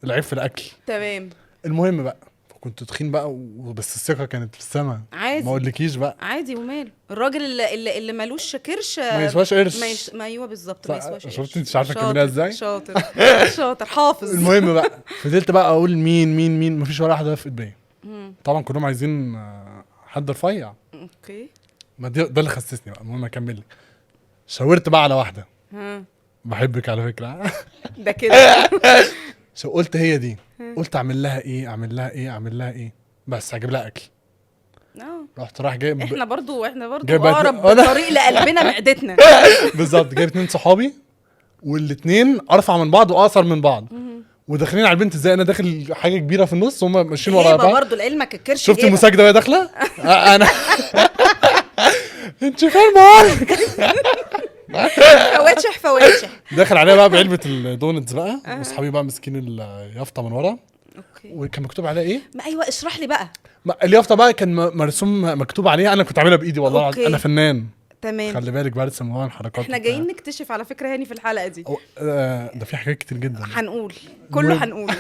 لعيب في الاكل. تمام. المهم بقى كنت تخين بقى بس الثقه كانت في السما. عادي. ما اقولكيش بقى. عادي وماله الراجل اللي مالوش كرش ما يسواش قرش. ما ايوه بالظبط ما يسواش قرش. شفت انت مش عارفه تكمليها ازاي. شاطر حافظ. المهم بقى فضلت بقى اقول مين مفيش ولا واحده وقفت بيا. طبعا كلهم عايزين حد رفيع. اوكي. ما ده اللي خسسني بقى. المهم اكمل لك. شاورت بقى على واحده. بحبك على فكره. ده كده. قلت هي دي. قلت اعمل لها ايه بس هجيب لها اكل. رحت رايح جايب. احنا برضو اقرب طريق لقلبنا معدتنا. بالظبط. جايب 2 صحابي والاثنين ارفع من بعض واقصر من بعض وداخلين على البنت ازاي انا داخل حاجه كبيره في النص هم ماشيين ورايا. برضو لعلمك الكرش. شفت المساجده وهي داخله. انا انت فاهمه. فواتش داخل عليها بقى بعلبه الدونتس بقى واصحابي بقى مسكين اليافطه من ورا. اوكي. وكان مكتوب عليها ايه؟ ما ايوه اشرح لي بقى. اليافطه بقى كان مرسوم مكتوب عليها. انا كنت عاملها بايدي والله. انا فنان. تمام. خلي بالك برسم هو الحركات. احنا جايين نكتشف على فكره هاني في الحلقه دي. ده في حاجات كتير جدا هنقول كله هنقول.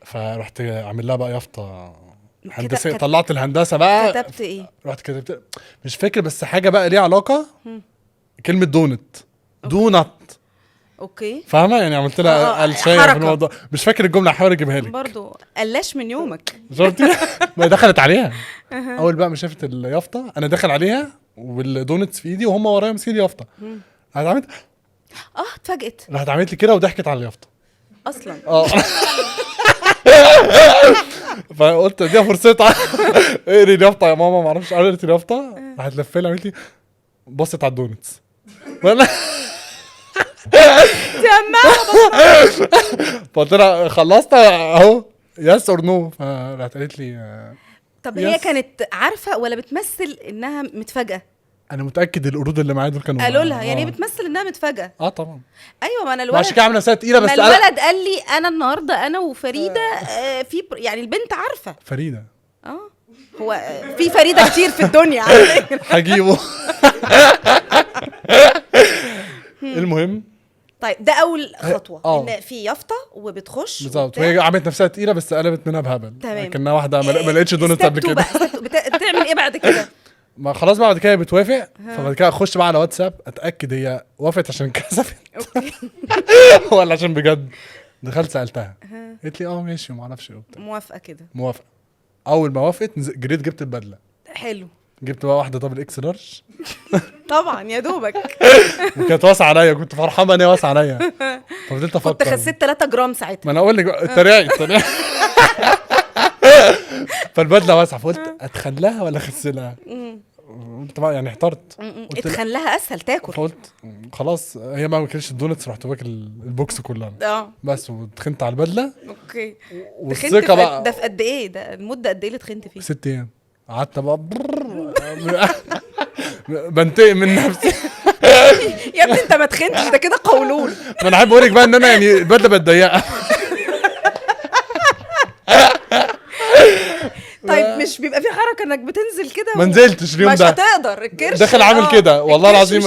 فرحت عامل لها بقى يافطه هندسه. طلعت الهندسه بقى. كتبت ايه؟ رحت كتبت مش فاكر بس حاجه بقى ليها علاقه. كلمه دونت. اوكي. فاهمه يعني عملت لها الشاي في الموضوع. مش فاكر الجمله هحاول اجيبها لك. برضو قلاش من يومك. شفتي. ما دخلت عليها. اول بقى ما شافت اليافطه انا داخل عليها والدونتس في ايدي وهم ورايا ماسكين اليافطه. عملت اتفاجئت. راحت عملت لي كده وضحكت على اليافطه اصلا. فقلت دي فرصتها. اقري اليافطه يا ماما. ما اعرفش قريت اليافطه. راحت لفه لي عملت لي بصت على الدونتس. فقلت لها خلصت اهو يس اور نو. فراحت قالت لي طب هي كانت عارفه ولا بتمثل انها متفاجئه؟ انا متاكد القرود اللي معايا دول كانوا قالوا لها يعني بتمثل انها متفاجئه. طبعا. ايوه ما انا عشان الولد كده عامله نفسها تقيله بس الولد قال لي انا النهارده انا وفريده في يعني البنت عارفه فريده هو في فريده كتير في الدنيا على فكرة. هجيبه. المهم طيب ده اول خطوه آه. ان في يافطه وبتخش بالظبط، وبتاع. وهي عملت نفسها تقيله بس قلبت منها بهبل. تمام. كانها واحده ما لقيتش دونتس قبل كده. بتعمل ايه بعد كده؟ ما خلاص بعد كده بتوافق، فبعد كده اخش بقى على واتساب اتاكد هي وافقت عشان كسفت اوكي ولا عشان بجد. دخلت سالتها قالت لي ماشي وما اعرفش ايه وبتاع. موافقه كده. موافقه. اول ما وافقت جريت جبت البدله. حلو. جبت بقى واحده دبل اكس لارج طبعا يا دوبك. وكانت واسعه عليا، كنت فرحان ان هي واسعه عليا. ففضلت افكر كنت خسيت 3 جرام ساعتها. ما انا اقول لك اتريقت. فالبدله واسعه فقلت اتخلها ولا اخسلها. قلت بقى يعني احترت. اتخن لها اسهل تاكل. فقلت خلاص هي ما كانتش الدونتس، رحت واكل البوكس كلها بس وتخنت على البدله. اوكي. والثقه بقى ده في قد ايه؟ ده المده قد ايه اللي تخنت فيه؟ 6 ايام. قعدت بقى بنتقم من نفسي. يا ابني انت ما تخنتش، ده كده قولون. ما انا حابب اقول لك بقى ان انا يعني البدله بقت ضيقه. طيب مش بيبقى في حركه انك بتنزل كده ما نزلتش اليوم مش ده. هتقدر الكرش داخل عامل كده والله العظيم.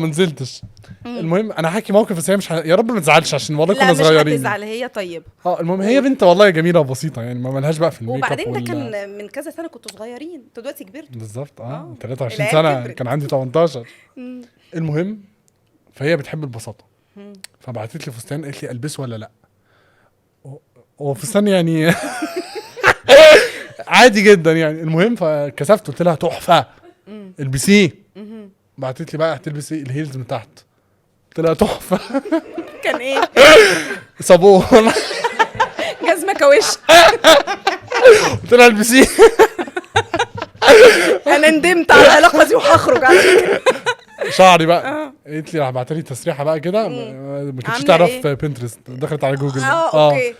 ما نزلتش. المهم انا حاكي موقف بس هي مش يا رب ما تزعلش عشان والله كنا صغيرين. لا مش هتزعل، هي طيبه. المهم هي بنت والله جميله وبسيطه يعني ما ملهاش بقى في الميك اب. وبعدين ده كان من كذا سنه كنتوا صغيرين، انتوا دلوقتي كبرتوا. بالظبط 23 سنه كان عندي 18. المهم فهي بتحب البساطه، فبعتت لي فستان قالت لي البسه ولا لا. هو فستان يعني عادي جدا يعني. المهم فكسفت قلت لها تحفه البسيه. بعتت لي بقى هتلبسي الهيلز من تحت. قلت لها تحفه. كان ايه؟ صابون. جزمه كاوش. قلت لها البسيه. انا ندمت على العلاقه دي وهخرج على فكره. شعري بقى قالت لي راح بعت لي تسريحه بقى كده ما كنتش تعرف بنترست، دخلت على جوجل. اوكي.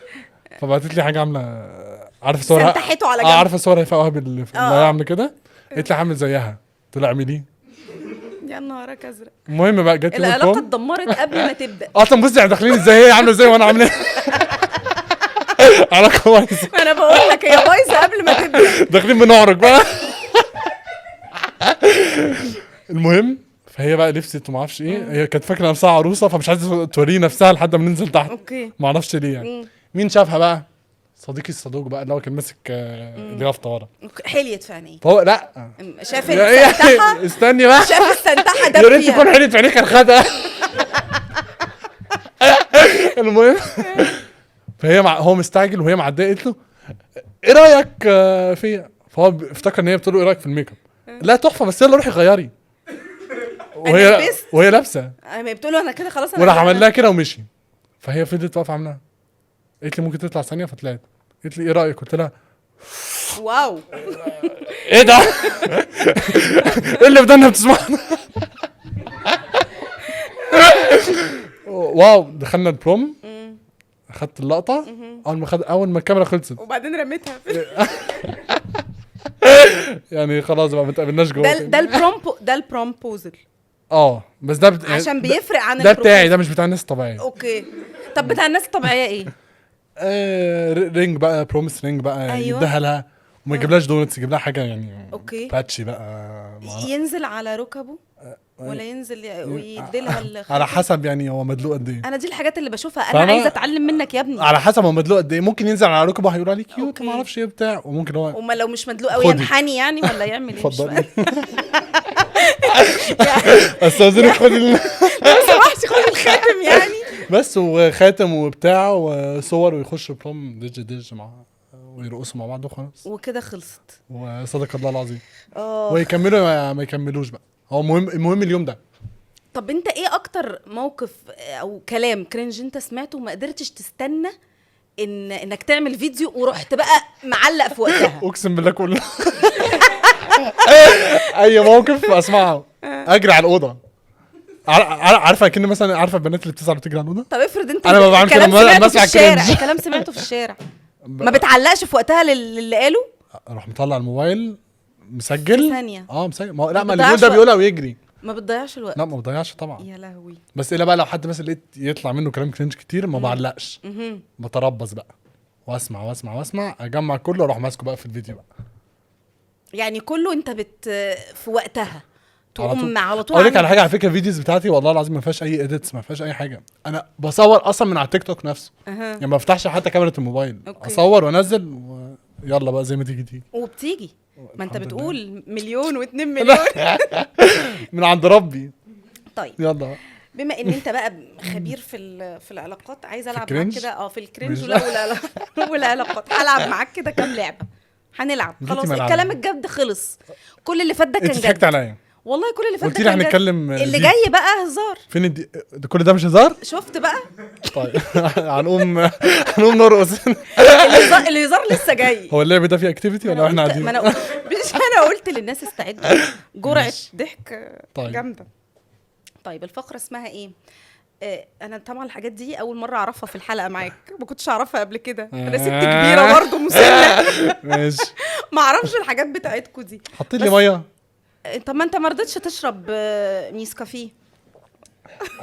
فبعتت لي حاجه عامله عارفه صورها سنتحته على جنب. عارفه صورها هيفاء وهبي اللي عامله كده. قالت لي هعمل زيها. قلت لها اعملي. يا نهارك ازرق. المهم بقى جت العلاقه اتدمرت قبل ما تبدا اصلا. بصي يعني داخلين ازاي هي عامله ازاي وانا عامله علاقه بايظه. انا بقول لك هي بايظه قبل ما تبدا. داخلين بنعرج بقى. المهم فهي بقى لبست وما اعرفش ايه. هي كانت فاكره نفسها عروسه فمش عايزه توري نفسها لحد ما ننزل تحت. اوكي. ما اعرفش ليه يعني. مين شافها بقى؟ صديقي الصدوق بقى اللي هو كان ماسك اليافطه ورا. حليت في عينيه. فهو لا شاف السنتحه. استني بقى. شاف السنتحه ده يا ريت تكون حليت في عينيه كان خدها. المهم فهي هو مستعجل وهي معديه قالت له ايه رايك فيا؟ فهو افتكر ان هي بتقول له ايه رايك في الميك اب. لا تحفه بس يلا روحي غيري. وهي لابسه. ما بتقول له انا كده خلاص. وراح عمل لها كده ومشي. فهي فضلت واقفه عاملاها. قالت لي ممكن تطلع ثانيه فطلعت. قالت لي ايه رايك؟ قلت لها واو ايه ده؟ ايه اللي بدنا بتسمعنا؟ واو. دخلنا البروم اخدت اللقطه. اول ما الكاميرا خلصت وبعدين رميتها. يعني خلاص بقى ما تقابلناش جوه. ده البرومبوزل. بس ده عشان بيفرق عن ده بتاعي، ده مش بتاع الناس الطبيعيه. اوكي. طب بتاع الناس الطبيعيه ايه؟ رينج بقى، بروميس رينج بقى. أيوة. يديها لها وما يجيبلهاش دونتس، يجيب لها حاجه يعني اوكي باتشي بقى. ينزل على ركبه ولا ينزل ويديلها على حسب يعني هو مدلوق قد ايه. انا دي الحاجات اللي بشوفها انا عايزه اتعلم منك يا ابني. على حسب هو مدلوق قد ايه. ممكن ينزل على ركبه هيقول عليه كيوت وما اعرفش ايه بتاع، وممكن هو وما لو مش مدلوق قوي ينحني يعني ولا يعمل ايه؟ اتفضلي. استاذنك خدي لو سمحتي خدي الخاتم يعني. بس وخاتم وبتاع وصور ويخشوا بروم ديج مع ويرقصوا مع بعض وخلاص وكده خلصت. وصدق الله العظيم. ويكملوا ما يكملوش بقى. هو المهم اليوم ده. طب انت ايه اكتر موقف او كلام كرنج انت سمعته وما قدرتش تستنى انك تعمل فيديو ورحت بقى معلق في وقتها؟ اقسم بالله كله. اي موقف اسمعه اجري على الاوضه. عارفه كأن مثلا عارفه البنات اللي بتزعل وتجري على الاوضه. طب افرض انت انا ما بعملش كده لما اسمع الشارع الكلام سمعته في الشارع ما بتعلقش في وقتها للي قاله؟ اروح مطلع الموبايل مسجل ثانية. مسجل. ما لا، ما بتضيعش الفيديو ده وقت. بيقولها ويجري. ما بتضيعش الوقت. لا ما بضيعش طبعا. يا لهوي. بس الا بقى لو حد مثلا لقيت يطلع منه كلام كرنج كتير ما بعلقش، بتربص بقى واسمع واسمع واسمع، اجمع كله واروح ماسكه بقى في الفيديو بقى. يعني كله انت في وقتها على طول. تقوم على طول. اقول لك عامل على حاجه، على فكره الفيديوز بتاعتي والله العظيم ما فيهاش اي اديتس، ما فيهاش اي حاجه. انا بصور اصلا من على التيك توك نفسه. يعني ما بفتحش حتى كاميرا الموبايل. أوكي. اصور وانزل يلا بقى زي ما تيجي. وبتيجي. ما انت الحمد بتقول مليون و2 مليون. من عند ربي. طيب يلا بما ان انت بقى خبير في العلاقات، عايزه العب معاك الكرنج؟ كده في الكرنج ماشي. والعلاقات. هلعب معاك كده كام لعبه. هنلعب جيتي خلاص. ملعب. الكلام الجد خلص. كل اللي فات ده كان انت ضحكت جد. عليا، والله كل اللي فات قلت ده لي كان جد. هنتكلم اللي دي. جاي بقى هزار. فين ده كل ده مش هزار؟ شفت بقى. طيب هنقوم نرقص. الهزار لسه جاي. هو اللعب ده فيه اكتيفيتي ولا احنا ما قاعدين؟ انا قلت للناس استعدوا. جرعه ماشي. ضحك طيب. جامده. طيب الفقره اسمها ايه؟ انا طبعا الحاجات دي اول مره اعرفها في الحلقه معاك، ما كنتش اعرفها قبل كده. انا ست كبيره برضه مسنه. ماشي. ما اعرفش الحاجات بتاعتكم دي. حطيت لي بس- ميه. طب ما انت ما رضيتش تشرب نيسكافيه.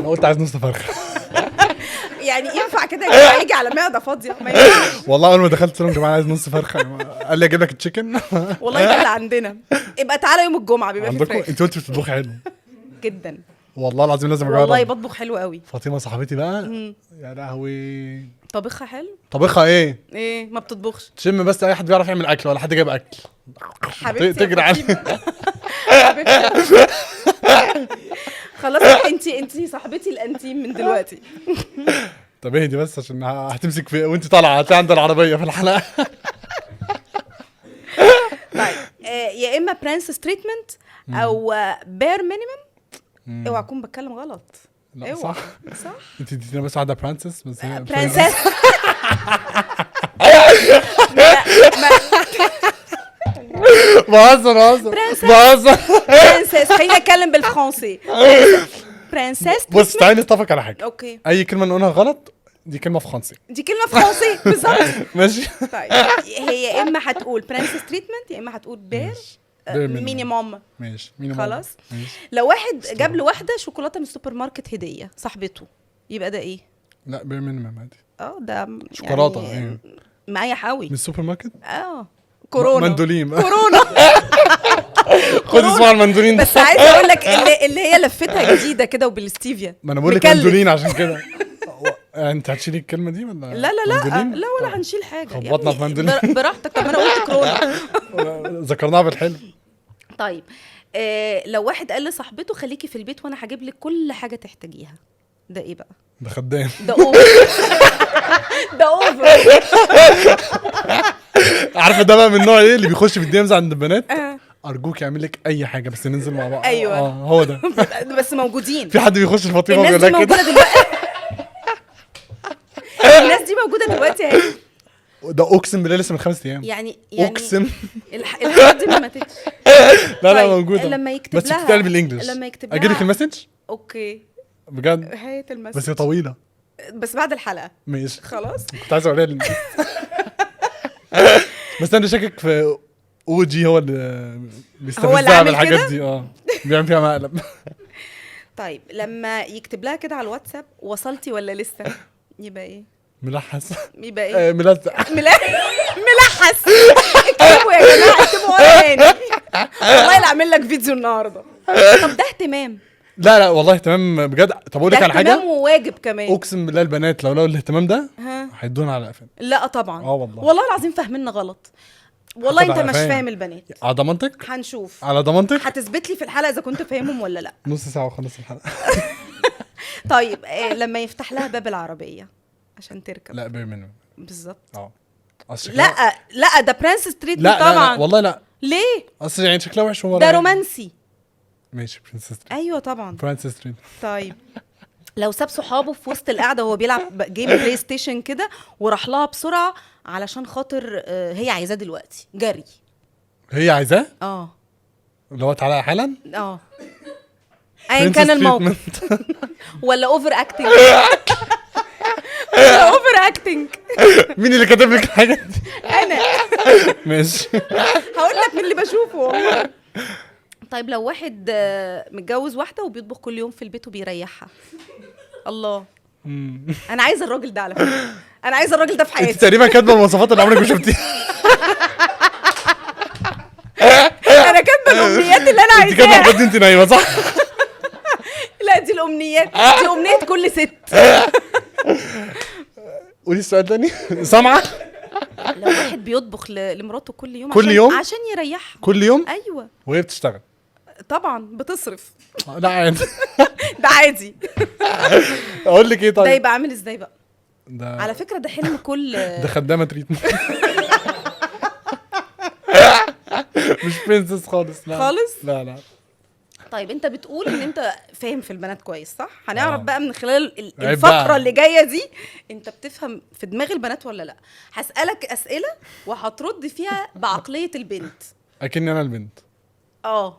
انا قلت عايز نص فرخه. يعني ينفع كده يا جماعه يجي على معده فاضيه؟ ما ينفعش. والله اول ما دخلت قلت لهم يا جماعه عايز نص فرخه، قال لي اجيب لك التشيكن. والله ده اللي عندنا. يبقى تعالى يوم الجمعه بيبقى في عندكم فراخ. انت قلتي بتطبخي حلو. جدا. والله العظيم لازم اجرب. والله بطبخ حلو قوي. فاطمه صاحبتي بقى يا لهوي. طبخها حلو. طبخها ايه؟ ايه ما بتطبخش؟ تشم بس اي حد بيعرف يعمل اكل ولا حد جايب اكل. حبيبتي يا تجري عليه. فاطمة. حبيبتي. خلاص انت صاحبتي الانتيم من دلوقتي. طب اهدي بس عشان هتمسك في وانت طالعه هتلاقي عند العربيه في الحلقه. طيب يا اما برنسس تريتمنت او بير مينيمم. اوعى اكون بتكلم غلط. لا اوعى. صح. صح. انت اديتينا بس واحده برانسس بس هي برنسس. بهزر برنسس. خلينا نتكلم بالفرنسي. برنسس. بص تعالي نتفق على حاجه. اوكي. اي كلمه نقولها غلط دي كلمه فرنسي. دي كلمه فرنسي بالظبط. ماشي. طيب هي يا اما هتقول برنسس تريتمنت يا اما هتقول بير مينيموم. ماشي خلاص. ماشي. لو واحد جاب له واحده شوكولاته من السوبر ماركت هديه صاحبته، يبقى ده ايه؟ لا بير مينيمم عادي. ده شوكولاته يعني معايا حاوي. من السوبر ماركت. كورونا. مندولين. كورونا. خد اسمع المندولين ده. بس عايزه اقول لك اللي هي لفتها جديده كده وبالستيفيا. ما انا بقول لك مكلف. مندولين عشان كده. انت هتشيلي الكلمه دي ولا لا لا لا مندولين؟ لا ولا هنشيل حاجه يا خبطنا ابني. في مندولين. براحتك. طب انا قلت كورونا. ذكرناها بالحلو. طيب لو واحد قال لصاحبته خليكي في البيت وانا هجيب لك كل حاجه تحتاجيها، ده ايه بقى؟ ده خدام. ده اوفر. ده اوفر. عارفه ده بقى من نوع ايه اللي بيخش في الديمز عند البنات؟ ارجوك يعمل لك اي حاجه بس ننزل مع بعض. أيوة. هو ده. بس موجودين. في حد بيخش الفاطمه الناس ويقول دي لك كده. موجوده دلوقتي. الناس دي موجوده دلوقتي اهي. ده اقسم بالله لسه من 5 ايام. يعني اقسم. الحاجات دي ما ماتتش. لا طيب، موجوده. لما يكتب بس لها بتتقال بالانجلش. لما يكتب اجي لك لها المسج اوكي بجد. هاية المسج. بس هي طويله. بس بعد الحلقه ماشي. خلاص. كنت عايز اوريها للناس. بس انا شاكك في او جي هو اللي بيستفزها عامل بالحاجات كده؟ دي. بيعمل فيها مقلب. طيب لما يكتب لها كده على الواتساب وصلتي ولا لسه، يبقى ايه؟ ملحس. يبقى ايه؟ ملزق. ملحس. اكتبوا يا جماعه، اكتبوا ورا تاني. والله لا اعمل لك فيديو النهارده. طب ده اهتمام. لا والله تمام بجد. طب اقول لك على حاجه. اهتمام وواجب كمان. اقسم بالله البنات لو الاهتمام ده ها. هيدونا على قفانا. لا طبعا. والله. والله العظيم فاهميننا غلط. والله هاخد انت على مش قفايا. فاهم البنات. على ضمانتك. هنشوف. على ضمانتك. هتثبت لي في الحلقه اذا كنت فاهمهم ولا لا. نص ساعه وخلص الحلقه. طيب لما يفتح لها باب العربيه عشان تركب. لا بير منه. بالظبط. اصل لا ده برنسس تريتمنت لا طبعا. لا والله لا. ليه؟ اصل يعني شكلها وحش ولا ده رومانسي. ماشي برنسس. ايوه طبعا. برنسس تريد. طيب لو ساب صحابه في وسط القعده وهو بيلعب جيم بلاي ستيشن كده وراح لها بسرعه علشان خاطر هي عايزاه دلوقتي جري. هي عايزاه اه اللي هو تعالى حالا. ايا كان الموقف. ولا اوفر اكتنج. اوفر اكتنج. مين اللي كاتب لك الحاجات دي؟ انا ماشي. هقول لك من اللي بشوفه والله. طيب لو واحد متجوز واحده وبيطبخ كل يوم في البيت وبيريحها، الله، انا عايزه الراجل ده على فكره، انا عايزه الراجل ده في انت حياتي. تقريبا كاتبه المواصفات اللي عمرك ما شفتيها. انا كاتبه الامنيات اللي انا انت كاتبه عايزاها. الحاجات دي انت نايمه صح؟ لا دي الامنيات، دي امنيه كل ست. قولي السؤال تاني. سامعه؟ لو واحد بيطبخ لمراته كل يوم كل يوم؟ عشان يريحها. كل يوم ايوه وهي بتشتغل؟ طبعا بتصرف. لا عادي. ده عادي. اقول لك ايه ده طيب؟ يبقى عامل ازاي بقى؟ ده على فكره ده حلم كل ده خدامه تريتمنت. مش برنسس خالص. لا خالص؟ لا. طيب انت بتقول ان انت فاهم في البنات كويس صح؟ هنعرف آه. بقى من خلال عيب الفقره بقى. اللي جايه دي انت بتفهم في دماغ البنات ولا لا. هسألك اسئله وهترد فيها بعقليه البنت. اكني انا البنت.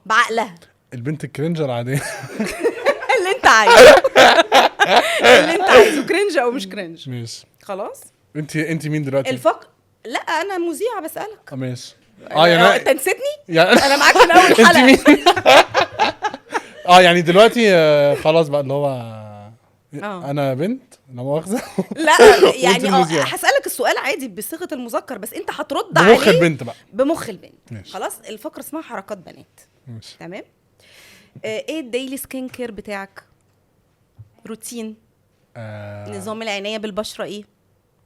بعقلها. البنت الكرنجر العاديه. اللي انت عايزه. اللي انت عايزه كرنج او مش كرنج. ماشي. خلاص. انت مين دلوقتي؟ لا انا مذيعه بسألك. ماشي. يعني انت نسيتني؟ يعني انا معاك من اول انت حلقه. مين؟ يعني دلوقتي خلاص بقى اللي هو انا بنت لا مؤاخذه. لا يعني المذيعة. هسألك السؤال عادي بصيغه المذكر بس انت هترد بمخ عليه البنت بقى. بمخ البنت. ماشي. خلاص الفقره اسمها حركات بنات. ماشي. تمام. ايه الديلي سكين كير بتاعك؟ روتين نظام العنايه بالبشره ايه؟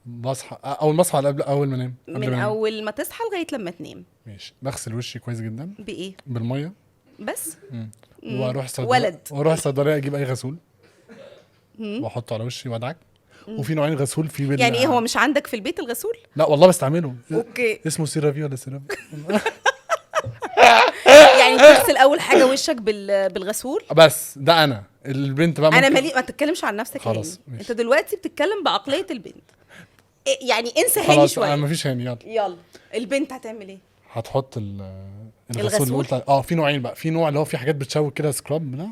بصحى اول ما اصحى قبل اول ما انام من اول ما تصحى لغايه لما تنام. ماشي. بغسل وشي كويس جدا بايه؟ بالميه بس واروح صيدليه ولد. اجيب اي غسول واحطه على وشي وادعك. وفي نوعين غسول في يعني ايه هو مش عندك في البيت الغسول؟ لا والله بستعمله. اوكي. اسمه سيرافي ولا سيرافي؟ يعني تغسل اول حاجه وشك بالغسول. بس ده انا البنت بقى انا ممكن... ما تتكلمش عن نفسك. خلاص هاني انت دلوقتي بتتكلم بعقليه البنت. يعني انسى هاني خلاص شويه. مفيش هاني. يلا البنت هتعمل ايه؟ هتحط الغسول اللي قلت في نوعين بقى. في نوع اللي هو في حاجات بتشوك كده سكراب ده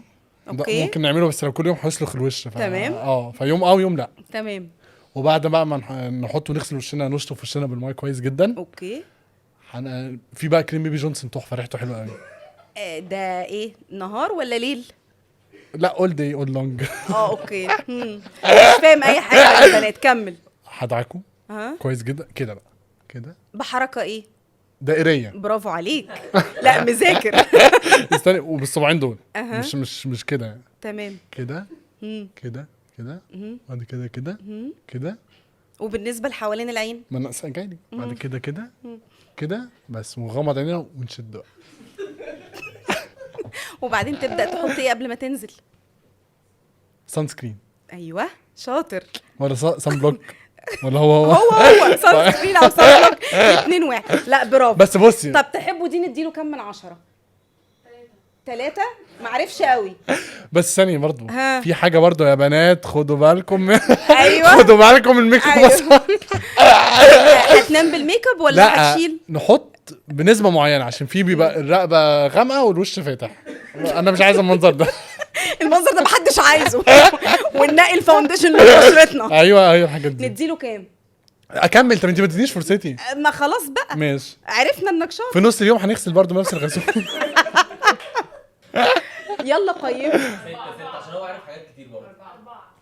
اوكي. ممكن نعمله بس لو كل يوم هيسلخ الوش تمام. فيوم ويوم لا. تمام. وبعد بقى ما نحطه ونغسل وشنا نشطف وشنا بالميه كويس جدا. اوكي. في بقى كريم بيبي جونسون تحفه ريحته حلوه قوي. ده ايه نهار ولا ليل؟ لا اول داي اول لونج. اوكي. مش فاهم اي حاجه عن البنات. كمل. هدعكه كويس جدا كده بقى كده بحركه ايه؟ دائريه. برافو عليك. لا مذاكر. استني وبالصباعين دول. مش كده. تمام. كده كده كده بعد كده كده كده. وبالنسبه لحوالين العين؟ ما انا جايلي بعد كده كده كده بس وغمض عينينا ونشد بقى. وبعدين تبدا تحط ايه قبل ما تنزل؟ سان سكرين. ايوه شاطر. ولا سان بلوك ولا هو هو سان سكرين او سان بلوك 2 1. لا برافو. بس بصي. طب تحبوا دي نديله كام من 10؟ 3. معرفش قوي. بس ثانيه برضو في حاجه برضو يا بنات خدوا بالكم. ايوه خدوا بالكم من الميك اب. أيوة. هتنام بالميك اب ولا هتشيل؟ نحط بنسبه معينه عشان في بيبقى الرقبه غامقه والوش فاتح. انا مش عايز المنظر ده. المنظر ده محدش عايزه. وننقي الفاونديشن لبشرتنا. ايوه الحاجات دي. نديله كام؟ اكمل. طب انت ما تدينيش فرصتي. ما خلاص بقى. ماشي. عرفنا انك شاطر. في نص اليوم هنغسل برضو نفس الغسول. يلا قيم. 6 عشان هو عارف حاجات كتير برضه. 4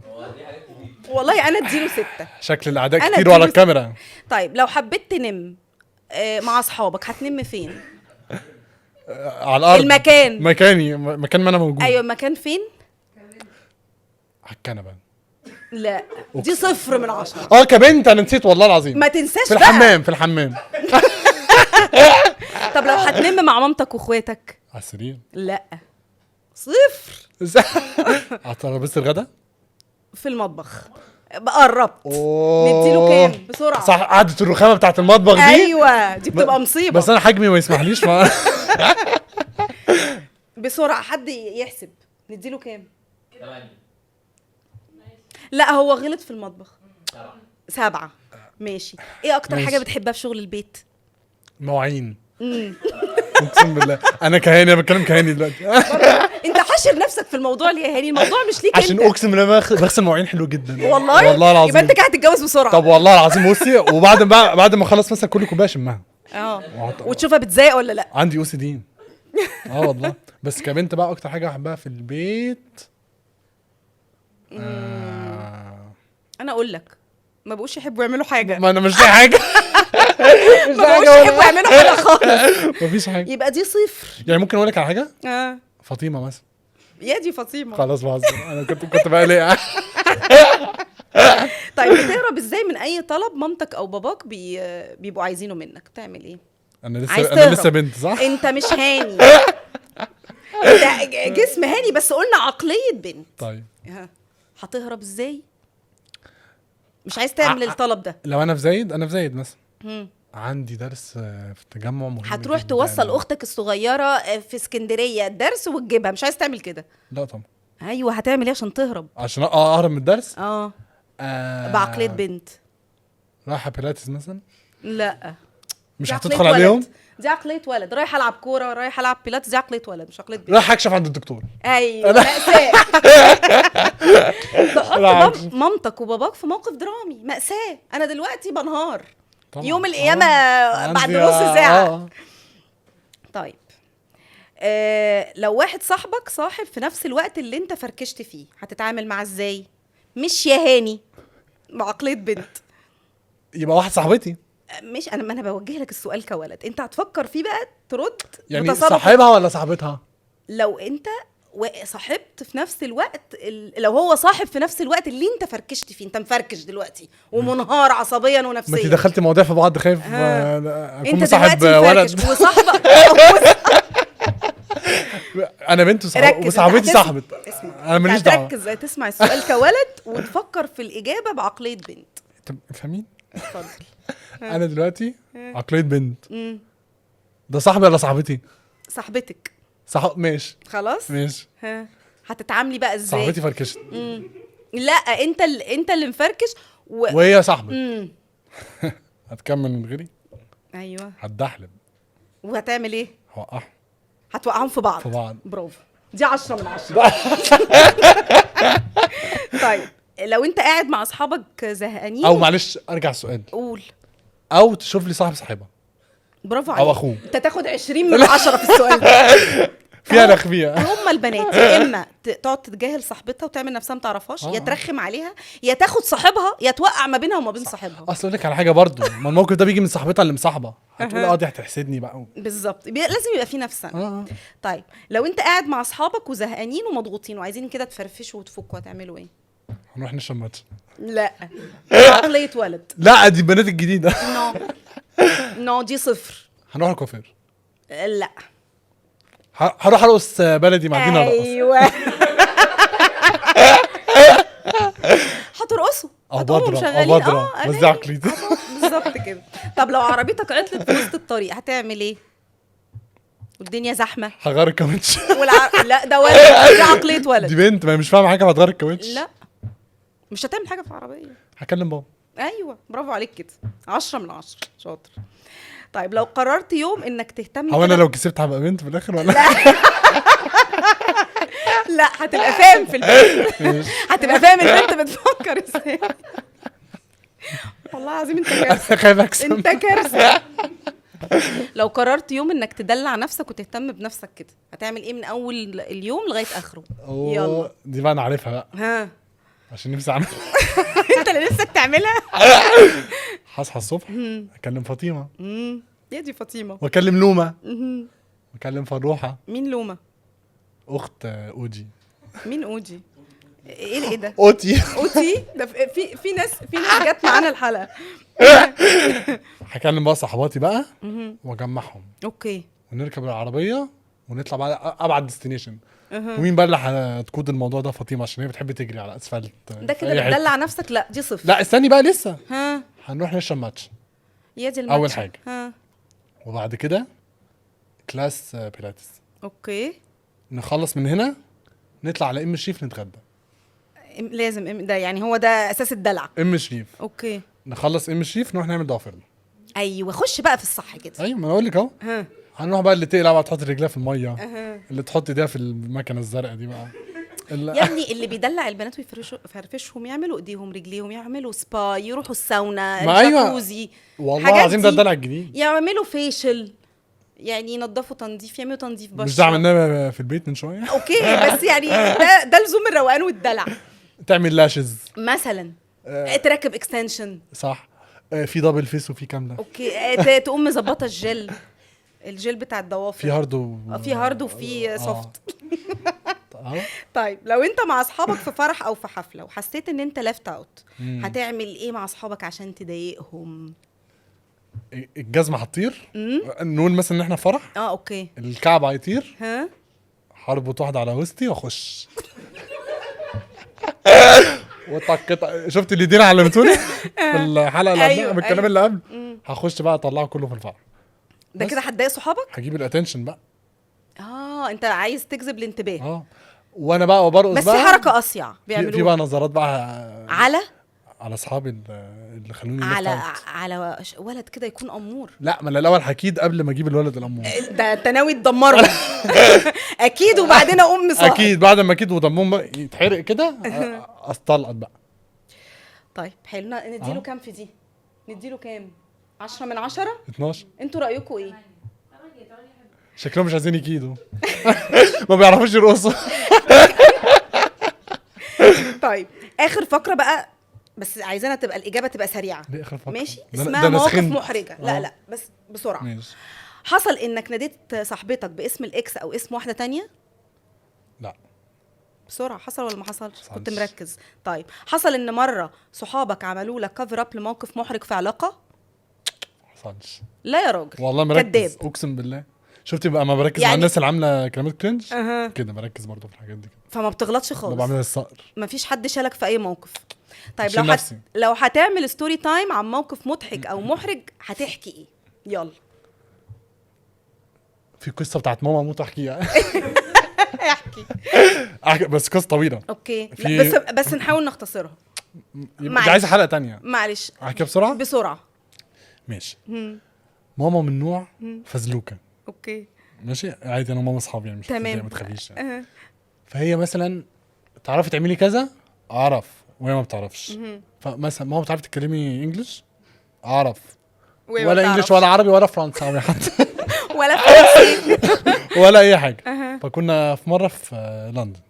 هو دي حاجات كتير. والله انا اديله 6. شكل الاعداء أنا كتير ورا أديله الكاميرا. طيب لو حبيت تنم مع اصحابك هتنم فين؟ على الارض. المكان. مكان ما انا موجود. ايوه مكان فين؟ على الكنبه. لا دي 0 من 10. كبنت انا نسيت والله العظيم. ما تنساش في بقى. الحمام. طب لو هتنم مع مامتك واخواتك؟ على السرير. لا 0. على ترابيزه الغدا. في المطبخ. قربت. نديله كام بسرعه؟ صح. قعدة الرخامه بتاعت المطبخ دي. ايوه دي بتبقى مصيبه. بس انا حجمي ما يسمحليش. بسرعه حد يحسب. نديله كام؟ 8. لا هو غلط في المطبخ. 7. ماشي. ايه اكتر ماشي. حاجه بتحبها في شغل البيت؟ مواعين. اقسم بالله انا كهاني. انا بتكلم كهاني دلوقتي. انت حاشر حاشر نفسك في الموضوع ليه يا هاني؟ الموضوع مش ليك عشان انت. اقسم بالله بغسل مواعين حلو جدا والله والله العظيم. يبقى انت كده هتتجوز بسرعه. طب والله العظيم بصي، بعد ما اخلص مثلا كل كوبايه اشمها. وتشوفها بتضايق ولا لا؟ عندي OCD. والله. بس كبنت بقى اكتر حاجه بحبها في البيت انا اقول لك ما بقوش يحبوا يعملوا حاجه. ما انا مش لاقي حاجه. ما بقوش يحبوا يعملوا حاجه خالص. مفيش حاجه. يبقى دي صفر. يعني ممكن اقول لك على حاجه؟ فاطمه مثلا. يا دي فاطمه. خلاص بهزر، انا كنت بقى ليه. طيب بتهرب ازاي من اي طلب مامتك او باباك بيبقوا عايزينه منك؟ بتعمل ايه؟ انا لسه بنت صح؟ انت مش هاني. انت جسم هاني بس قلنا عقليه بنت. طيب هتهرب ازاي؟ مش عايز تعمل الطلب ده. لو انا في زايد مثلا عندي درس في التجمع مهم هتروح جداً. توصل اختك الصغيره في اسكندريه الدرس وتجيبها، مش عايز تعمل كده. لا طبعا. ايوه هتعمل ايه عشان تهرب؟ عشان اهرب من الدرس. بعقليه بنت. رايحه بيلاتس مثلا. لا مش دي هتدخل عقلية عليهم. ولد. دي عقليه ولد. رايح العب كوره، رايح العب بيلاتس، دي عقليه ولد مش عقليه بنت. رايح اكشف عند الدكتور. ايوه مأساة. لا، تحط مامتك وباباك في موقف درامي. مأساة. انا دلوقتي بنهار طبعاً. يوم القيامه بعد عندي نص ساعه. طيب لو واحد صاحبك صاحب في نفس الوقت اللي انت فركشت فيه، هتتعامل معاه ازاي؟ مش يا هاني بعقليه بنت. يبقى واحد صاحبتي. مش انا، ما انا بوجه لك السؤال كولد، انت هتفكر فيه بقى ترد يعني بتصرف. صاحبها ولا صاحبتها؟ لو انت صاحبت في نفس الوقت لو هو صاحب في نفس الوقت اللي انت فركشت فيه، انت مفركش دلوقتي ومنهار عصبيا ونفسيا. ما انت دخلتي مواضيع في بعض، خايف اكون انت مصاحب دلوقتي ولد. مفركش وصاحبك انا بنت وصاحبتي صاحبت. انا ماليش دعوه. ركز تسمع السؤال كولد وتفكر في الاجابه بعقليه بنت. انت فاهمين؟ اتفضل. انا دلوقتي عقليه بنت. ده صاحبي ولا صاحبتي؟ صاحبتك. ماشي خلاص ماشي. هتتعاملي بقى ازاي؟ صاحبتي فركشت. لا انت اللي مفركش وهي صاحبي. هتكمل من غيري؟ ايوه. هتدحلب. وهتعمل ايه؟ هوقعهم. هتوقعهم في بعض. برافو. دي 10 من 10. طيب لو انت قاعد مع اصحابك زهقانين او معلش ارجع السؤال. قول. او تشوف لي صاحب صاحبها. برافو عليك. او اخوه. انت تاخد 20 من 10 في السؤال ده. فيها نخفيها. هما البنات يا اما تقعد تتجاهل صاحبتها وتعمل نفسها ما تعرفهاش، يا ترخم عليها، يا تاخد صاحبها، يا توقع ما بينها وما بين صاحبها. اصل اقول لك على حاجه برضو، ما الموقف ده بيجي من صاحبتها اللي مصاحبه، هتقول دي هتحسدني بقى. بالظبط. لازم يبقى في نفسنا. طيب لو انت قاعد مع اصحابك وزهقانين ومضغوطين وعايزين كده تفرفشوا وتفكوا، هتعملوا ايه؟ هنروح نشرب ماتش. لا عقليه ولد. لا دي البنات الجديده. نو دي صفر. هنروح الكوافير. لا هروح ارقص بلدي مع دينا. ايوه. هترقصوا بضرة بس دي عقليتي. بالظبط كده. طب لو عربيتك عطلت في وسط الطريق هتعمل ايه؟ والدنيا زحمه. هغير الكاوتش. لا ده ولد. دي عقليه ولد. دي بنت ما مش فاهمه حاجه، هتغير الكاوتش. لا مش هتعمل حاجه في العربيه. هكلم بابا. ايوه برافو عليك كده. 10 من 10. شاطر. طيب لو قررت يوم انك تهتم هو انا لو كسبت هبقى بنت في الاخر ولا لا هتبقى فاهم في البنت. هتبقى فاهم البنت بتفكر ازاي. والله العظيم انت كارثه. خايف اكسب. انت كارثه. لو قررت يوم انك تدلع نفسك وتهتم بنفسك كده، هتعمل ايه من اول اليوم لغايه اخره؟ يلا دي بقى انا عارفها بقى. عشان نفسي اعمل. انت اللي نفسك تعملها. هصحى الصبح اكلم فاطمه. يا دي فاطمه. واكلم لومه. واكلم فروحه. مين لومه؟ اخت اوجي. مين اوجي؟ ايه ده؟ اوتي ده في ناس جت معانا الحلقه. هكلم بقى صحباتي بقى واجمعهم. اوكي. ونركب العربيه ونطلع بقى ابعد ديستنيشن. ومين بقى اللي هتقود الموضوع ده؟ فاطمه، عشان هي بتحب تجري على اسفلت. ده كده بتدلع نفسك؟ لا دي صفر. لا استني بقى لسه. هنروح نشرب ماتش. يا دي الماتش اول حاجه. وبعد كده كلاس بيلاتس. اوكي. نخلص من هنا نطلع على شريف نتغدى. لازم ده يعني هو ده اساس الدلع. شريف. اوكي. نخلص شريف نروح نعمل ضوافرنا. ايوه خش بقى في الصح كده. ايوه ما انا اقول لك اهو. هنروح بقى اللي تقلع بقى تحط رجلها في الميه، اللي تحط ايديها في المكنه الزرقاء دي بقى. يا ابني اللي بيدلع البنات ويفرفشهم يعملوا ايديهم رجليهم، يعملوا سبا، يروحوا الساونا، ما أيوة. الجاكوزي، والله الحاجات العظيم ده دي. الدلع الجديد. يعملوا فيشل، يعني ينضفوا تنظيف، يعملوا تنظيف بشره. مش ده عملناه في البيت من شويه. اوكي بس يعني ده لزوم الروقان والدلع. تعمل لاشز مثلا تركب اكستنشن، صح. في دبل فيس وفي كامله. اوكي تقوم مظبطه الجل بتاع الضوافر، في هارد في هارد وفي سوفت. اه طيب لو انت مع اصحابك في فرح او في حفله وحسيت ان انت ليفت اوت، هتعمل ايه مع اصحابك عشان تضايقهم؟ الجزمه هتطير. نقول مثلا ان احنا في فرح، اوكي، الكعب هيطير، ها هربط واحده على وسطي واخش. شفت اللي دينا علمتوني في الحلقه اللي قبلها بالكلام اللي قبل. هخش بقى اطلعه كله في الفرح. ده كده هتضايق صحابك؟ هجيب الاتنشن بقى. انت عايز تجذب الانتباه. وانا بقى وبرقص بس بقى. في حركه اصيع بيعملوها. في بقى نظرات بقى على اصحابي اللي خلوني على ولد كده يكون امور. لا، ما انا الاول اكيد قبل ما اجيب الولد الامور ده انت ناوي تدمره. اكيد، وبعدين اقوم مصاحب. اكيد بعد ما اكيد ودمهم بقى يتحرق كده استلقط بقى. طيب حلو، نديله كام في دي؟ نديله كام؟ 10 من 10؟ 12. انتوا رايكم ايه؟ شكلهم مش عايزين يكيدوا. ما بيعرفوش يرقصوا. طيب اخر فقره بقى، بس عايزانا تبقى الاجابه تبقى سريعه. دي اخر فقره ماشي، ده اسمها مواقف سخنت. محرجه. لا بس بسرعه. ماشي. حصل انك ناديت صاحبتك باسم الاكس او اسم واحده تانية؟ لا. بسرعه، حصل ولا ما حصلش؟ حصلش. كنت مركز. طيب حصل ان مره صحابك عملوا لك كفر اب لموقف محرج في علاقه؟ حصلش. لا يا راجل، والله مركز كداب. اقسم بالله. شفتي بقى ما بركز يعني مع الناس اللي عامله كلمات كرنج أها. كده، بركز برضه في الحاجات دي كده. فما بتغلطش ما خالص؟ بعملها الصقر. مفيش حد شالك في اي موقف؟ طيب بشيل نفسي. لو هتعمل ستوري تايم عن موقف مضحك او محرج هتحكي ايه؟ يلا. في قصه بتاعت ماما موت احكيها. احكي. بس قصه طويله. اوكي، في- لا بس نحاول نختصرها. دي معلش. عايزه حلقه تانية. معلش احكيها بسرعه. بسرعه. ماشي. ماما من نوع فزلوكه. اوكي ماشي عادي، انا وماما اصحاب يعني، مش تمام. ما تخافيش يعني. فهي مثلا تعرفي تعملي كذا، اعرف، وهي ما بتعرفش. فمثلا ماما بتعرفي تتكلمي انجلش، اعرف، وهي ولا ما انجلش بتعرفش. ولا عربي ولا فرنساوي حتى. ولا فرنسي. ولا اي حاجه. فكنا في مره في لندن.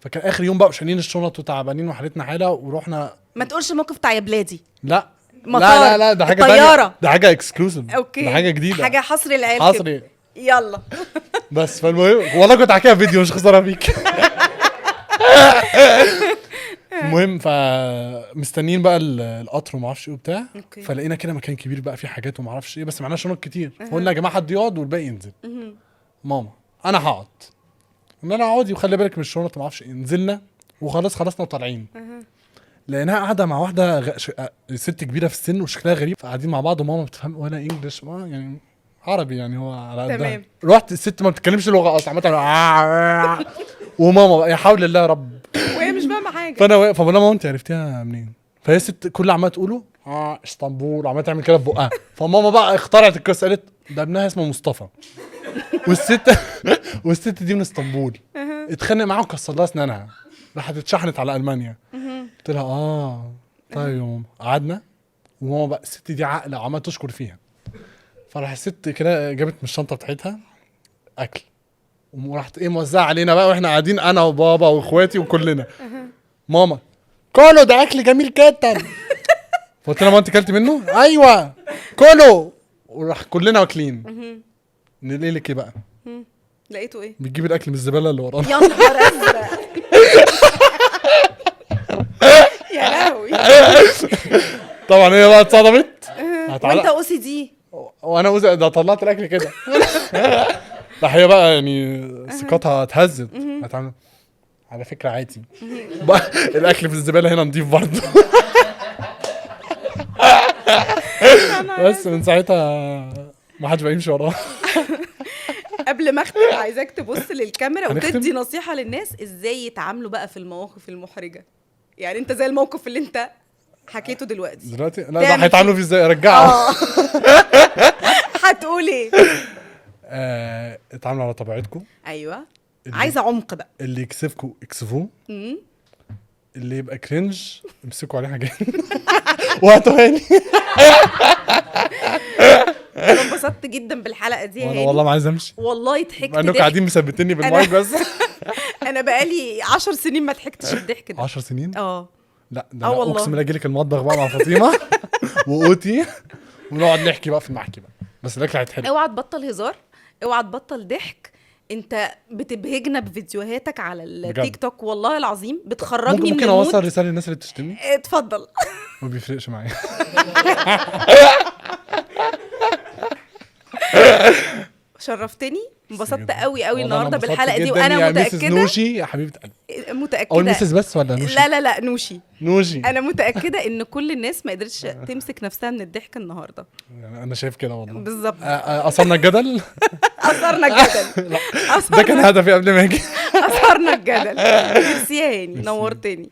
فكان اخر يوم بقى وشايلين الشنط وتعبانين وحالتنا حاله ورحنا. ما تقولش موقف بتاع يا بلادي. لا مطار. لا ده حاجه الطيارة. تانية. ده حاجه اكسكلوسيف. اوكي، ده حاجه جديده، حاجه حصري العيال كده. حصري. يلا. بس فالمهم والله كنت حكيها فيديو، مش خساره فيك. المهم فمستنيين بقى القطر وما اعرفش ايه وبتاع. أوكي. فلقينا كده مكان كبير بقى فيه حاجات وما اعرفش ايه، بس معناش شنط كتير. فقلنا يا جماعه حد يقعد والباقي ينزل. ماما انا هقعد. قلنا لها اقعدي وخلي بالك من الشنط وما اعرفش ايه. نزلنا وخلاص خلصنا وطالعين. لقيناها قاعده مع واحده ست كبيره في السن وشكلها غريب. فقاعدين مع بعض وماما بتفهم ولا انجلش، يعني عربي يعني هو على قدها. تمام. رحت الست ما بتتكلمش لغه اصلا، عملت وماما بقى يا حول الله يا رب. وهي مش فاهمه حاجه. فانا واقف فبقول لها ماما انت عرفتيها منين؟ فهي الست كل عماله تقوله اسطنبول، وعماله تعمل كده في بقها. فماما بقى اخترعت القصه، قالت ده ابنها اسمه مصطفى. والست دي من اسطنبول. اتخانق معاها وكسر لها اسنانها، راحت اتشحنت على المانيا. قلت لها طيب يا ماما. قعدنا وماما بقى الست دي عاقله وعماله تشكر فيها. فراح الست كده جابت من الشنطه بتاعتها اكل وراحت موزعه علينا بقى، واحنا قاعدين انا وبابا واخواتي وكلنا. ماما كله ده اكل جميل جدا. فقلت لها ما انت كلت منه؟ ايوه كله. وراح كلنا واكلين. نلاقي لك ايه بقى؟ لقيته ايه؟ بتجيب الاكل من الزباله اللي ورانا. يا نهار ازرق. يا لهوي. طبعا هي بقى اتصدمت. وانت او سي دي. وانا ده طلعت الاكل كده. راح هي بقى يعني ثقتها اتهزت. هتعمل على فكره عادي. الاكل في الزباله هنا نضيف برضه. بس من ساعتها ما حدش بقى يمشي وراه. قبل ما اختم عايزاك تبص للكاميرا هنختم؟ وتدي نصيحه للناس ازاي يتعاملوا بقى في المواقف المحرجه. يعني انت زي الموقف اللي انت حكيته دلوقتي لا ده هيتعاملوا فيه ازاي؟ ارجعه. هتقول ايه؟ اتعاملوا على طبيعتكم. ايوه اللي- عايزه عمق بقى. اللي يكسفكم اكسفوه، مم. اللي يبقى كرنج امسكوا عليه حاجات وهاتوهاني. انا انبسطت جدا بالحلقه دي يا وانا هاني. والله ما عايز امشي، والله ضحكت مع انكم ضحك. قاعدين مثبتني بالمايك بس. انا بقالي 10 سنين ما ضحكتش الضحك ده. 10 سنين؟ اه لا ده آه انا والله. اقسم بالله اجي لك المطبخ بقى مع فاطمه واوتي ونقعد نحكي بقى في المحكي بقى، بس الاكل هيتحرق. اوعى تبطل هزار، اوعى تبطل ضحك. انت بتبهجنا بفيديوهاتك على التيك توك، والله العظيم بتخرجني ممكن من اوصل المود. رساله للناس اللي بتشتمني؟ اتفضل. ما بيفرقش معايا. شرفتني، انبسطت جداً. قوي قوي والله أنا النهارده انبسطت بالحلقه دي، جداً وانا يا ميسز متاكده نوشي يا حبيبه قلبي. او متاكده ميسز بس ولا نوشي؟ لا نوشي. نوشي. انا متاكده ان كل الناس ما قدرتش تمسك نفسها من الضحك النهارده. يعني انا شايف كده والله. بالظبط. اثرنا الجدل. اثرنا الجدل. ده كان هدفي قبل ما اجي. اثرنا الجدل. ميرسي يا هاني، نورتني.